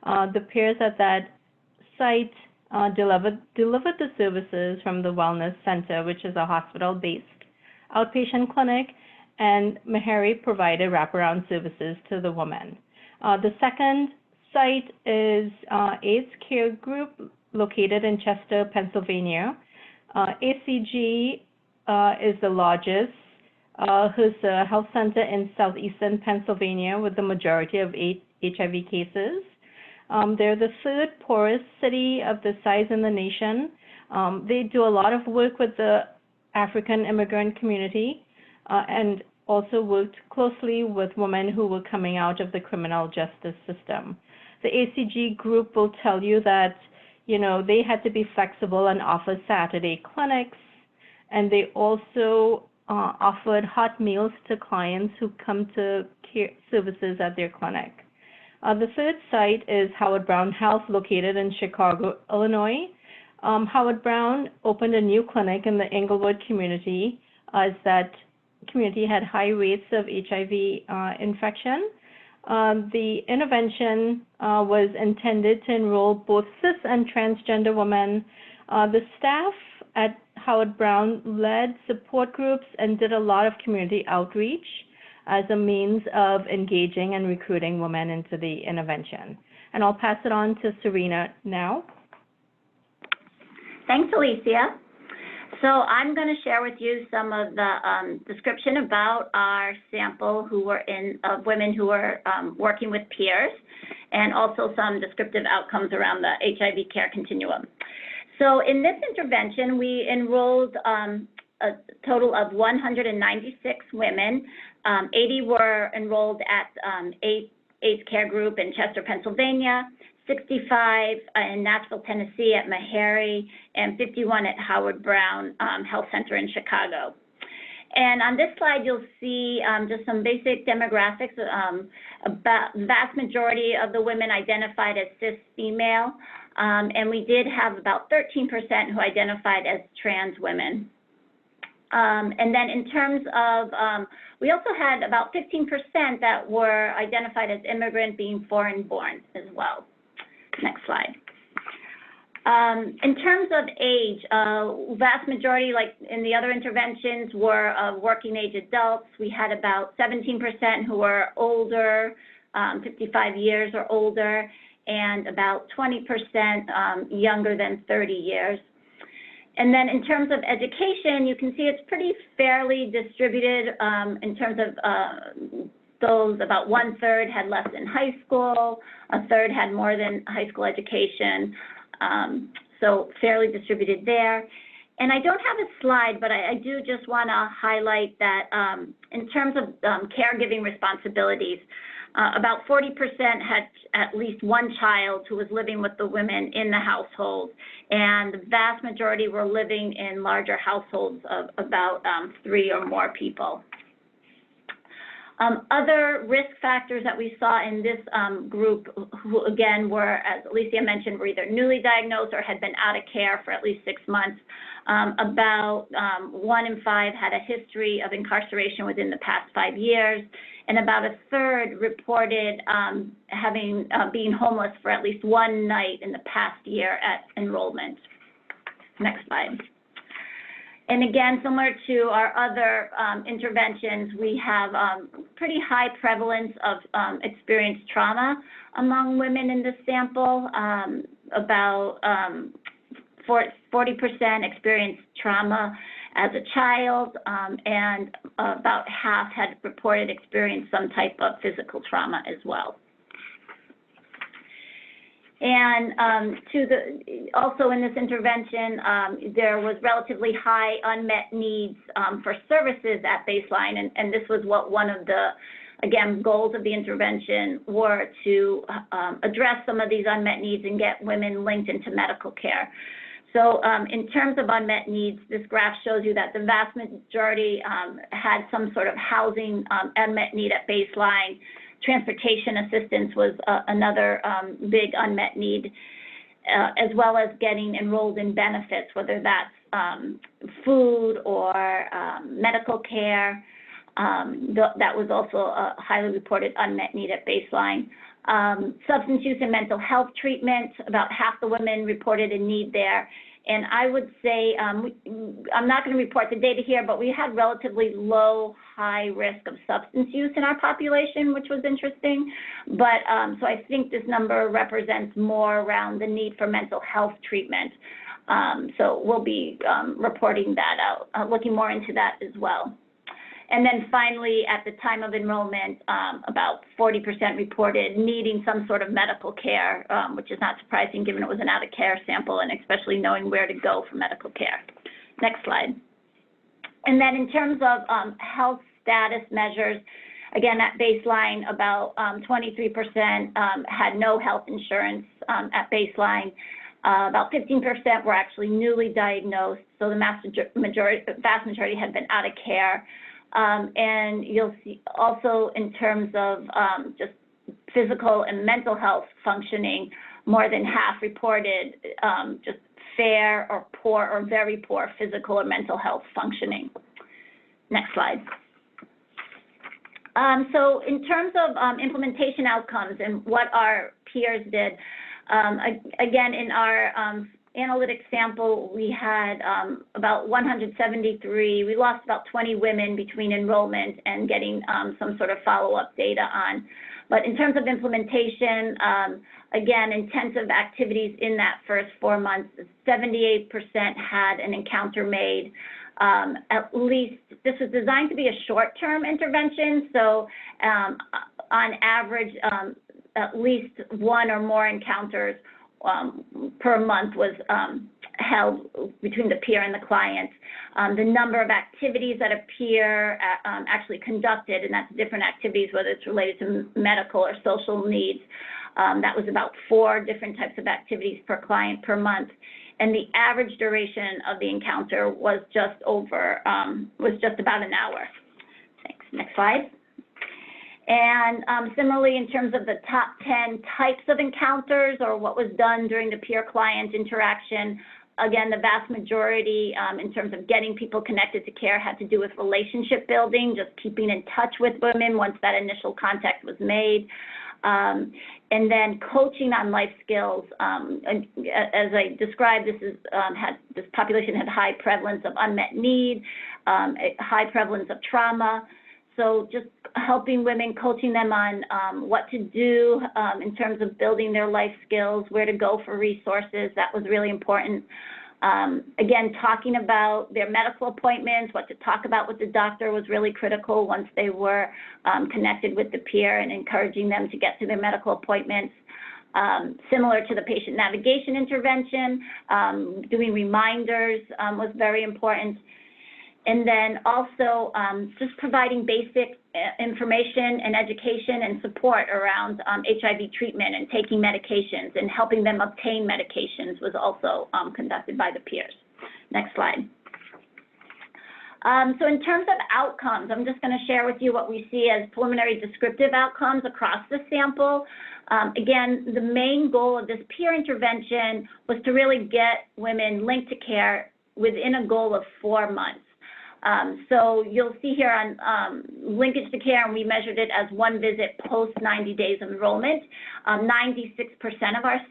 The peers at that site delivered the services from the Wellness Center, which is a hospital-based outpatient clinic, and Meharry provided wraparound services to the woman. The second site is AIDS Care Group, located in Chester, Pennsylvania. ACG is the largest HRSA health center in southeastern Pennsylvania with the majority of HIV cases. They're the 3rd poorest city of the size in the nation. They do a lot of work with the African immigrant community and also worked closely with women who were coming out of the criminal justice system. The ACG group will tell you that, they had to be flexible and offer Saturday clinics, and they also offered hot meals to clients who come to care services at their clinic. The 3rd site is Howard Brown Health, located in Chicago, Illinois. Howard Brown opened a new clinic in the Englewood community as that community had high rates of HIV infection. The intervention was intended to enroll both cis and transgender women. The staff at Howard Brown led support groups and did a lot of community outreach. as a means of engaging and recruiting women into the intervention. And I'll pass it on to Serena now. Thanks, Alicia. So I'm going to share with you some of the description about our sample of women who were working with peers, and also some descriptive outcomes around the HIV care continuum. So in this intervention, we enrolled a total of 196 women. 80 were enrolled at AIDS Care Group in Chester, Pennsylvania, 65 in Nashville, Tennessee at Meharry, and 51 at Howard Brown Health Center in Chicago. And on this slide, you'll see just some basic demographics. About the vast majority of the women identified as cis female, and we did have about 13% who identified as trans women. And then in terms of, we also had about 15% that were identified as immigrant, being foreign born as well. Next slide. In terms of age, vast majority, like in the other interventions, were working age adults. We had about 17% who were older, 55 years or older, and about 20% younger than 30 years. And then in terms of education, you can see it's pretty fairly distributed in terms of those. About 1/3 had less than high school, 1/3 had more than high school education, so fairly distributed there. And I don't have a slide, but I do just want to highlight that in terms of caregiving responsibilities, about 40% had at least one child who was living with the women in the household, and the vast majority were living in larger households of about 3 or more people. Other risk factors that we saw in this group, who again were, as Alicia mentioned, were either newly diagnosed or had been out of care for at least 6 months. About 1 in 5 had a history of incarceration within the past 5 years, and about 1/3 reported being homeless for at least one night in the past year at enrollment. Next slide. And again, similar to our other interventions, we have pretty high prevalence of experienced trauma among women in this sample. About 40% experienced trauma as a child, and about half had reported experienced some type of physical trauma as well. And also in this intervention, there was relatively high unmet needs for services at baseline, and this was what one of the, again, goals of the intervention were to address some of these unmet needs and get women linked into medical care. So in terms of unmet needs, this graph shows you that the vast majority had some sort of housing unmet need at baseline. Transportation assistance was another big unmet need, as well as getting enrolled in benefits, whether that's food or medical care. That was also a highly reported unmet need at baseline. Substance use and mental health treatment, about half the women reported a need there. And I would say, I'm not going to report the data here, but we had relatively low, high risk of substance use in our population, which was interesting. But so I think this number represents more around the need for mental health treatment. So we'll be reporting that out, looking more into that as well. And then finally, at the time of enrollment, about 40% reported needing some sort of medical care, which is not surprising given it was an out-of-care sample, and especially knowing where to go for medical care. Next slide. And then in terms of health status measures, again, at baseline, about 23% had no health insurance at baseline. About 15% were actually newly diagnosed, so the vast majority had been out of care. And you'll see also in terms of just physical and mental health functioning, more than half reported just fair or poor or very poor physical or mental health functioning. Next slide. So in terms of implementation outcomes and what our peers did, again, in our analytic sample, we had about 173. We lost about 20 women between enrollment and getting some sort of follow-up data on. But in terms of implementation, again, intensive activities in that first 4 months, 78% had an encounter made. At least, this was designed to be a short-term intervention, so on average, at least one or more encounters per month was held between the peer and the client. The number of activities that a peer actually conducted, and that's different activities, whether it's related to medical or social needs, that was about 4 different types of activities per client per month. And the average duration of the encounter was just about an hour. Thanks. Next slide. And similarly, in terms of the top 10 types of encounters or what was done during the peer-client interaction, again, the vast majority in terms of getting people connected to care had to do with relationship building, just keeping in touch with women once that initial contact was made. And then coaching on life skills. As I described, this population had high prevalence of unmet need, high prevalence of trauma. So just helping women, coaching them on what to do in terms of building their life skills, where to go for resources, that was really important. Again, talking about their medical appointments, what to talk about with the doctor was really critical once they were connected with the peer, and encouraging them to get to their medical appointments. Similar to the patient navigation intervention, doing reminders was very important. And then also just providing basic information and education and support around HIV treatment and taking medications and helping them obtain medications was also conducted by the peers. Next slide. So in terms of outcomes, I'm just going to share with you what we see as preliminary descriptive outcomes across the sample. Again, the main goal of this peer intervention was to really get women linked to care within a goal of 4 months. So you'll see here on linkage to care, and we measured it as 1 visit post 90 days of enrollment. 96%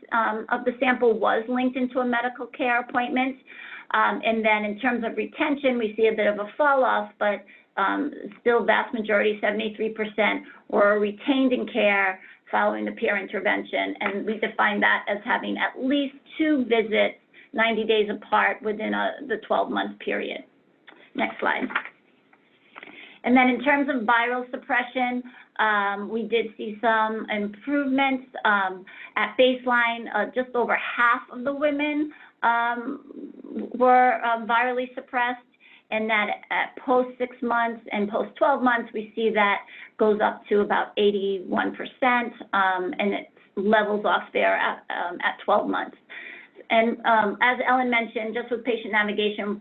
of the sample was linked into a medical care appointment. And then in terms of retention, we see a bit of a fall off, but still vast majority, 73%, were retained in care following the peer intervention. And we define that as having at least 2 visits 90 days apart within the 12-month period. Next slide. And then in terms of viral suppression, we did see some improvements. At baseline, just over half of the women were virally suppressed, and that at post 6 months and post 12 months, we see that goes up to about 81%, and it levels off there at 12 months. And as Ellen mentioned, just with patient navigation,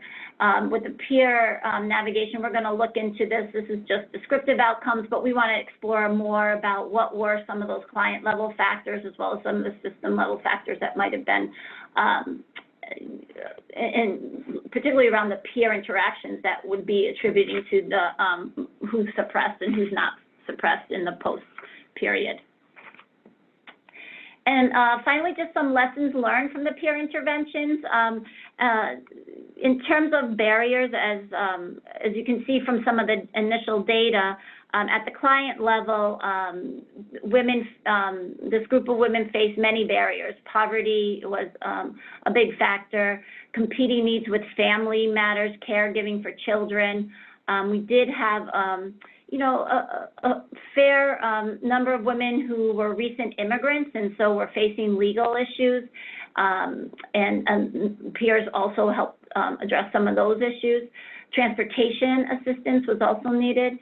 with the peer navigation, we're going to look into this. This is just descriptive outcomes, but we want to explore more about what were some of those client-level factors, as well as some of the system-level factors that might have been, and particularly around the peer interactions that would be attributing to the who's suppressed and who's not suppressed in the post period. And finally, just some lessons learned from the peer interventions. In terms of barriers, as you can see from some of the initial data, at the client level, this group of women faced many barriers. Poverty was a big factor. Competing needs with family matters, caregiving for children. We did have a fair number of women who were recent immigrants, and so were facing legal issues, and peers also helped address some of those issues. Transportation assistance was also needed,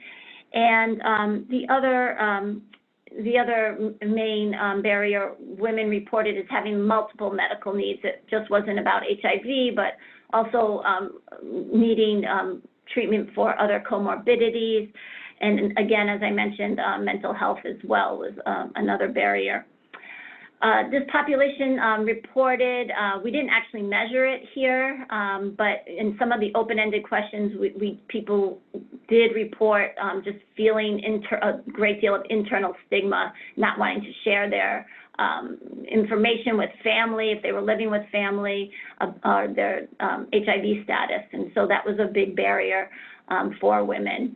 and the other main barrier women reported as having multiple medical needs. It just wasn't about HIV, but also needing treatment for other comorbidities. And again, as I mentioned, mental health as well was another barrier. This population reported, we didn't actually measure it here, but in some of the open-ended questions, people did report just feeling a great deal of internal stigma, not wanting to share their information with family, if they were living with family, or their HIV status. And so that was a big barrier for women.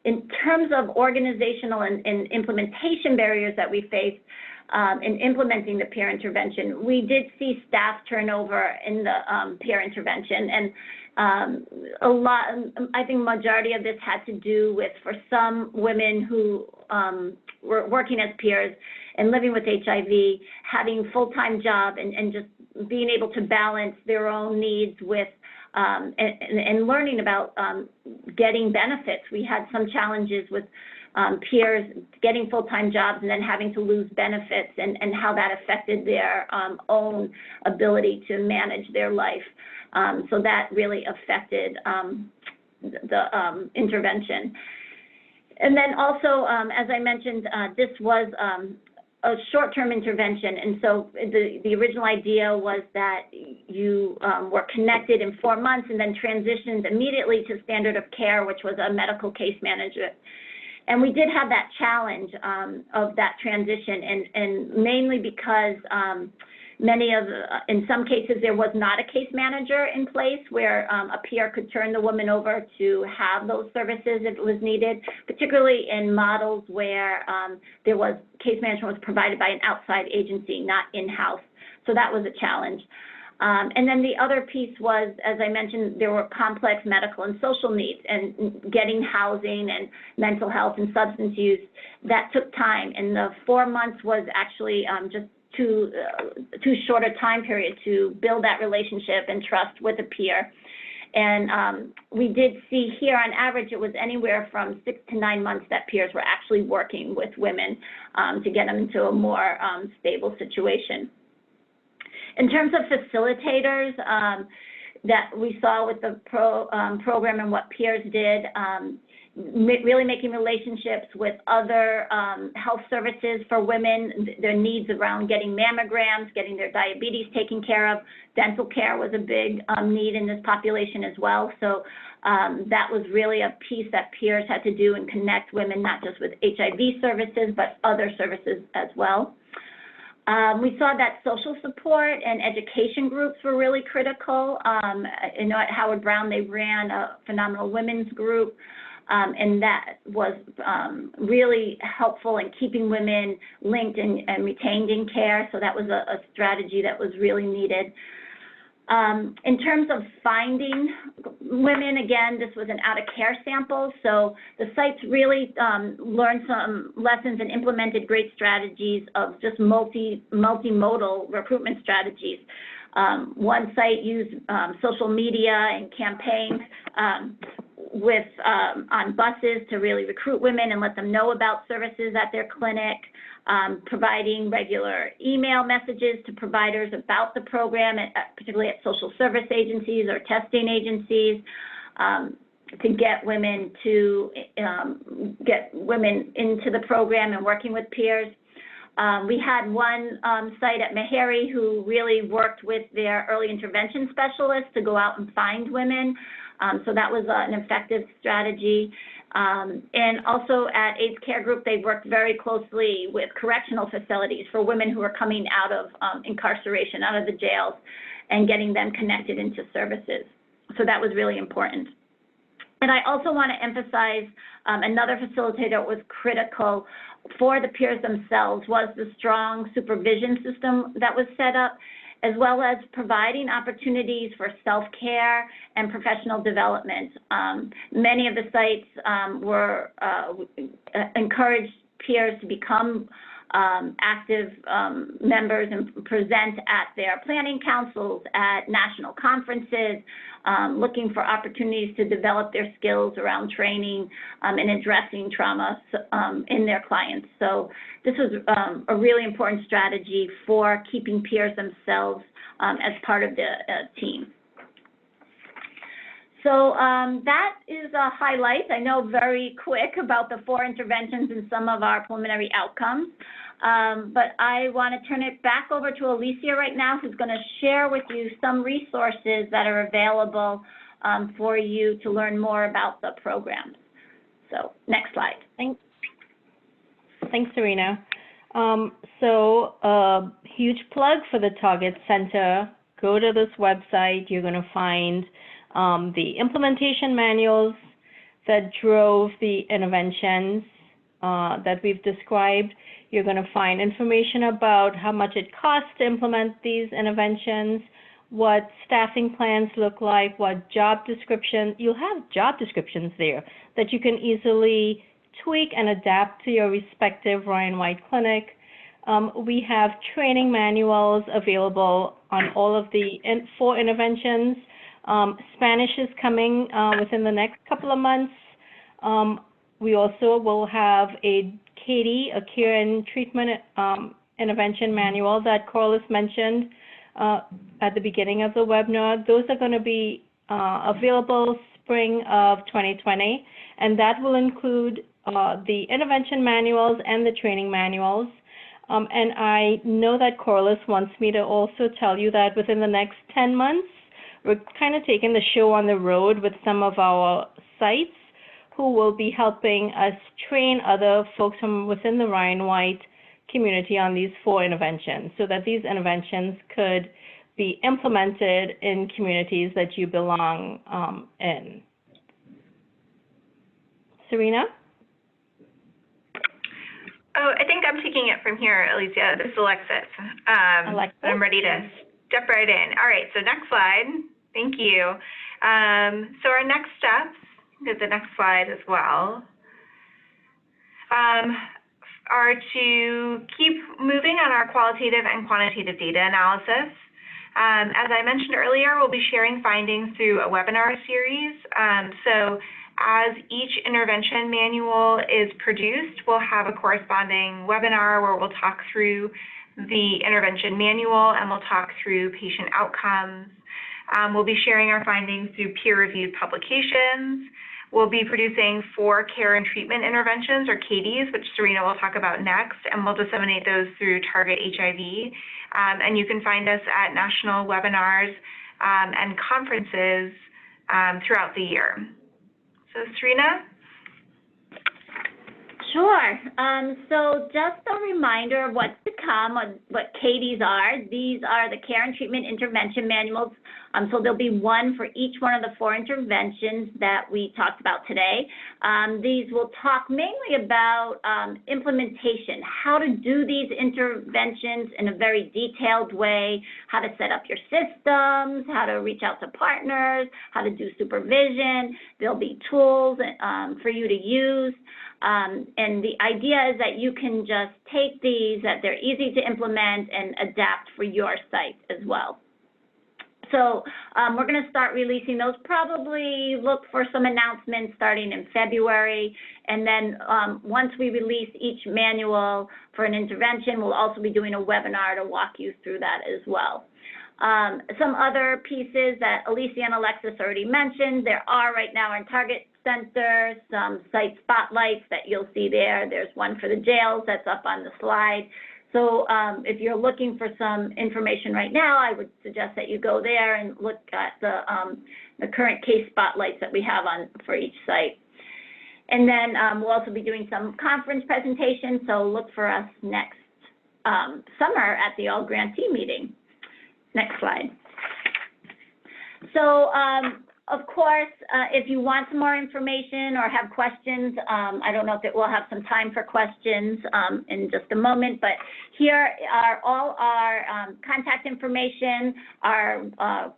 In terms of organizational and implementation barriers that we faced, in implementing the peer intervention, we did see staff turnover in the peer intervention, and I think majority of this had to do with, for some women who were working as peers and living with HIV, having full-time job and just being able to balance their own needs with and learning about getting benefits. We had some challenges with peers getting full-time jobs and then having to lose benefits, and how that affected their own ability to manage their life. So that really affected the intervention. And then also, as I mentioned, this was a short-term intervention, and so the original idea was that you were connected in 4 months and then transitioned immediately to standard of care, which was a medical case management. And we did have that challenge of that transition, and mainly because in some cases, there was not a case manager in place where a peer could turn the woman over to have those services if it was needed, particularly in models where case management was provided by an outside agency, not in-house. So that was a challenge. And then the other piece was, as I mentioned, there were complex medical and social needs, and getting housing and mental health and substance use, that took time. And the 4 months was actually just too short a time period to build that relationship and trust with a peer. And we did see here, on average, it was anywhere from 6 to 9 months that peers were actually working with women to get them into a more stable situation. In terms of facilitators that we saw with the program and what peers did, really making relationships with other health services for women, their needs around getting mammograms, getting their diabetes taken care of. Dental care was a big need in this population as well. So that was really a piece that peers had to do and connect women, not just with HIV services, but other services as well. We saw that social support and education groups were really critical. At Howard Brown, they ran a phenomenal women's group, and that was really helpful in keeping women linked and retained in care. So that was a strategy that was really needed. In terms of finding women, again, this was an out-of-care sample, so the sites really learned some lessons and implemented great strategies of just multimodal recruitment strategies. One site used social media and campaigns on buses to really recruit women and let them know about services at their clinic. Providing regular email messages to providers about the program, particularly at social service agencies or testing agencies, to get women into the program and working with peers. We had one site at Meharry who really worked with their early intervention specialists to go out and find women. So that was an effective strategy. And also at AIDS Care Group, they worked very closely with correctional facilities for women who are coming out of incarceration, out of the jails, and getting them connected into services. So that was really important. And I also want to emphasize another facilitator that was critical for the peers themselves was the strong supervision system that was set up, as well as providing opportunities for self-care and professional development. Many of the sites encouraged peers to become active members and present at their planning councils, at national conferences, looking for opportunities to develop their skills around training and addressing trauma in their clients. So this was a really important strategy for keeping peers themselves as part of the team. So that is a highlight. I know very quick about the 4 interventions and some of our preliminary outcomes. But I want to turn it back over to Alicia right now, who's going to share with you some resources that are available for you to learn more about the programs. So next slide. Thanks, Serena. So a huge plug for the Target Center. Go to this website. You're going to find the implementation manuals that drove the interventions that we've described. You're going to find information about how much it costs to implement these interventions, what staffing plans look like, what job descriptions. You'll have job descriptions there that you can easily tweak and adapt to your respective Ryan White clinic. We have training manuals available on all of the 4 interventions. Spanish is coming within the next couple of months. We also will have a CATIE, a care and treatment intervention manual that Corliss mentioned at the beginning of the webinar. Those are going to be available spring of 2020, and that will include the intervention manuals and the training manuals. And I know that Corliss wants me to also tell you that within the next 10 months, we're kind of taking the show on the road with some of our sites who will be helping us train other folks from within the Ryan White community on these 4 interventions so that these interventions could be implemented in communities that you belong in. Serena? Oh, I think I'm taking it from here, Alicia. This is Alexis. Alexis? I'm ready to step right in. All right, so next slide. Thank you. So our next steps, get the next slide as well, are to keep moving on our qualitative and quantitative data analysis. As I mentioned earlier, we'll be sharing findings through a webinar series. So as each intervention manual is produced, we'll have a corresponding webinar where we'll talk through the intervention manual and we'll talk through patient outcomes. We'll be sharing our findings through peer-reviewed publications. We'll be producing 4 care and treatment interventions, or CATIEs, which Serena will talk about next, and we'll disseminate those through Target HIV. And you can find us at national webinars and conferences throughout the year. So Serena? Sure. So just a reminder of what's to come, what CATIEs are. These are the care and treatment intervention manuals. So there'll be one for each one of the 4 interventions that we talked about today. These will talk mainly about implementation, how to do these interventions in a very detailed way, how to set up your systems, how to reach out to partners, how to do supervision. There'll be tools for you to use. And the idea is that you can just take these, that they're easy to implement and adapt for your site as well. So we're going to start releasing those. Probably look for some announcements starting in February. And then once we release each manual for an intervention, we'll also be doing a webinar to walk you through that as well. Some other pieces that Alicia and Alexis already mentioned, there are right now in Target Center some site spotlights that you'll see there. There's one for the jails that's up on the slide. So if you're looking for some information right now, I would suggest that you go there and look at the current case spotlights that we have on for each site. And then we'll also be doing some conference presentations, so look for us next summer at the All Grantee meeting. Next slide. So of course, if you want some more information or have questions, I don't know if we'll have some time for questions in just a moment, but here are all our contact information. Our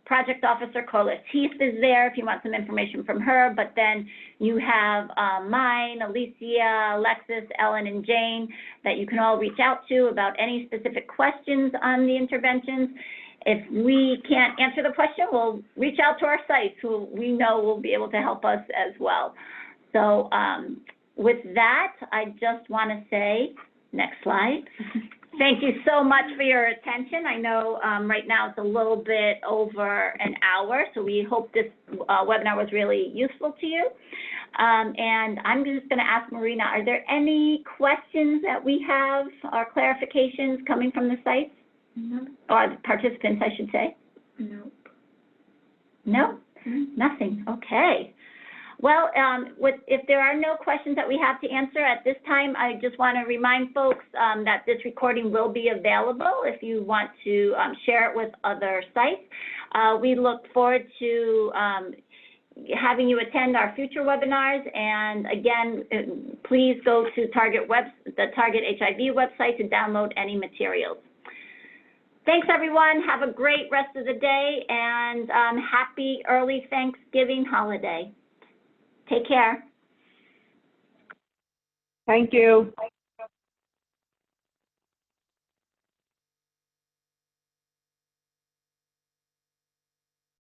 project officer, Corliss Heath, is there if you want some information from her, but then you have mine, Alicia, Alexis, Ellen, and Jane that you can all reach out to about any specific questions on the interventions. If we can't answer the question, we'll reach out to our sites who we know will be able to help us as well. So with that, I just want to say, next slide. Thank you so much for your attention. I know right now it's a little bit over an hour, so we hope this webinar was really useful to you. And I'm just going to ask Marina, are there any questions that we have or clarifications coming from the sites? No. Or the participants, I should say? No. No? Nothing. Okay. Well, if there are no questions that we have to answer at this time, I just want to remind folks that this recording will be available if you want to share it with other sites. We look forward to having you attend our future webinars. And again, please go to the Target HIV website to download any materials. Thanks, everyone. Have a great rest of the day, and happy early Thanksgiving holiday. Take care. Thank you.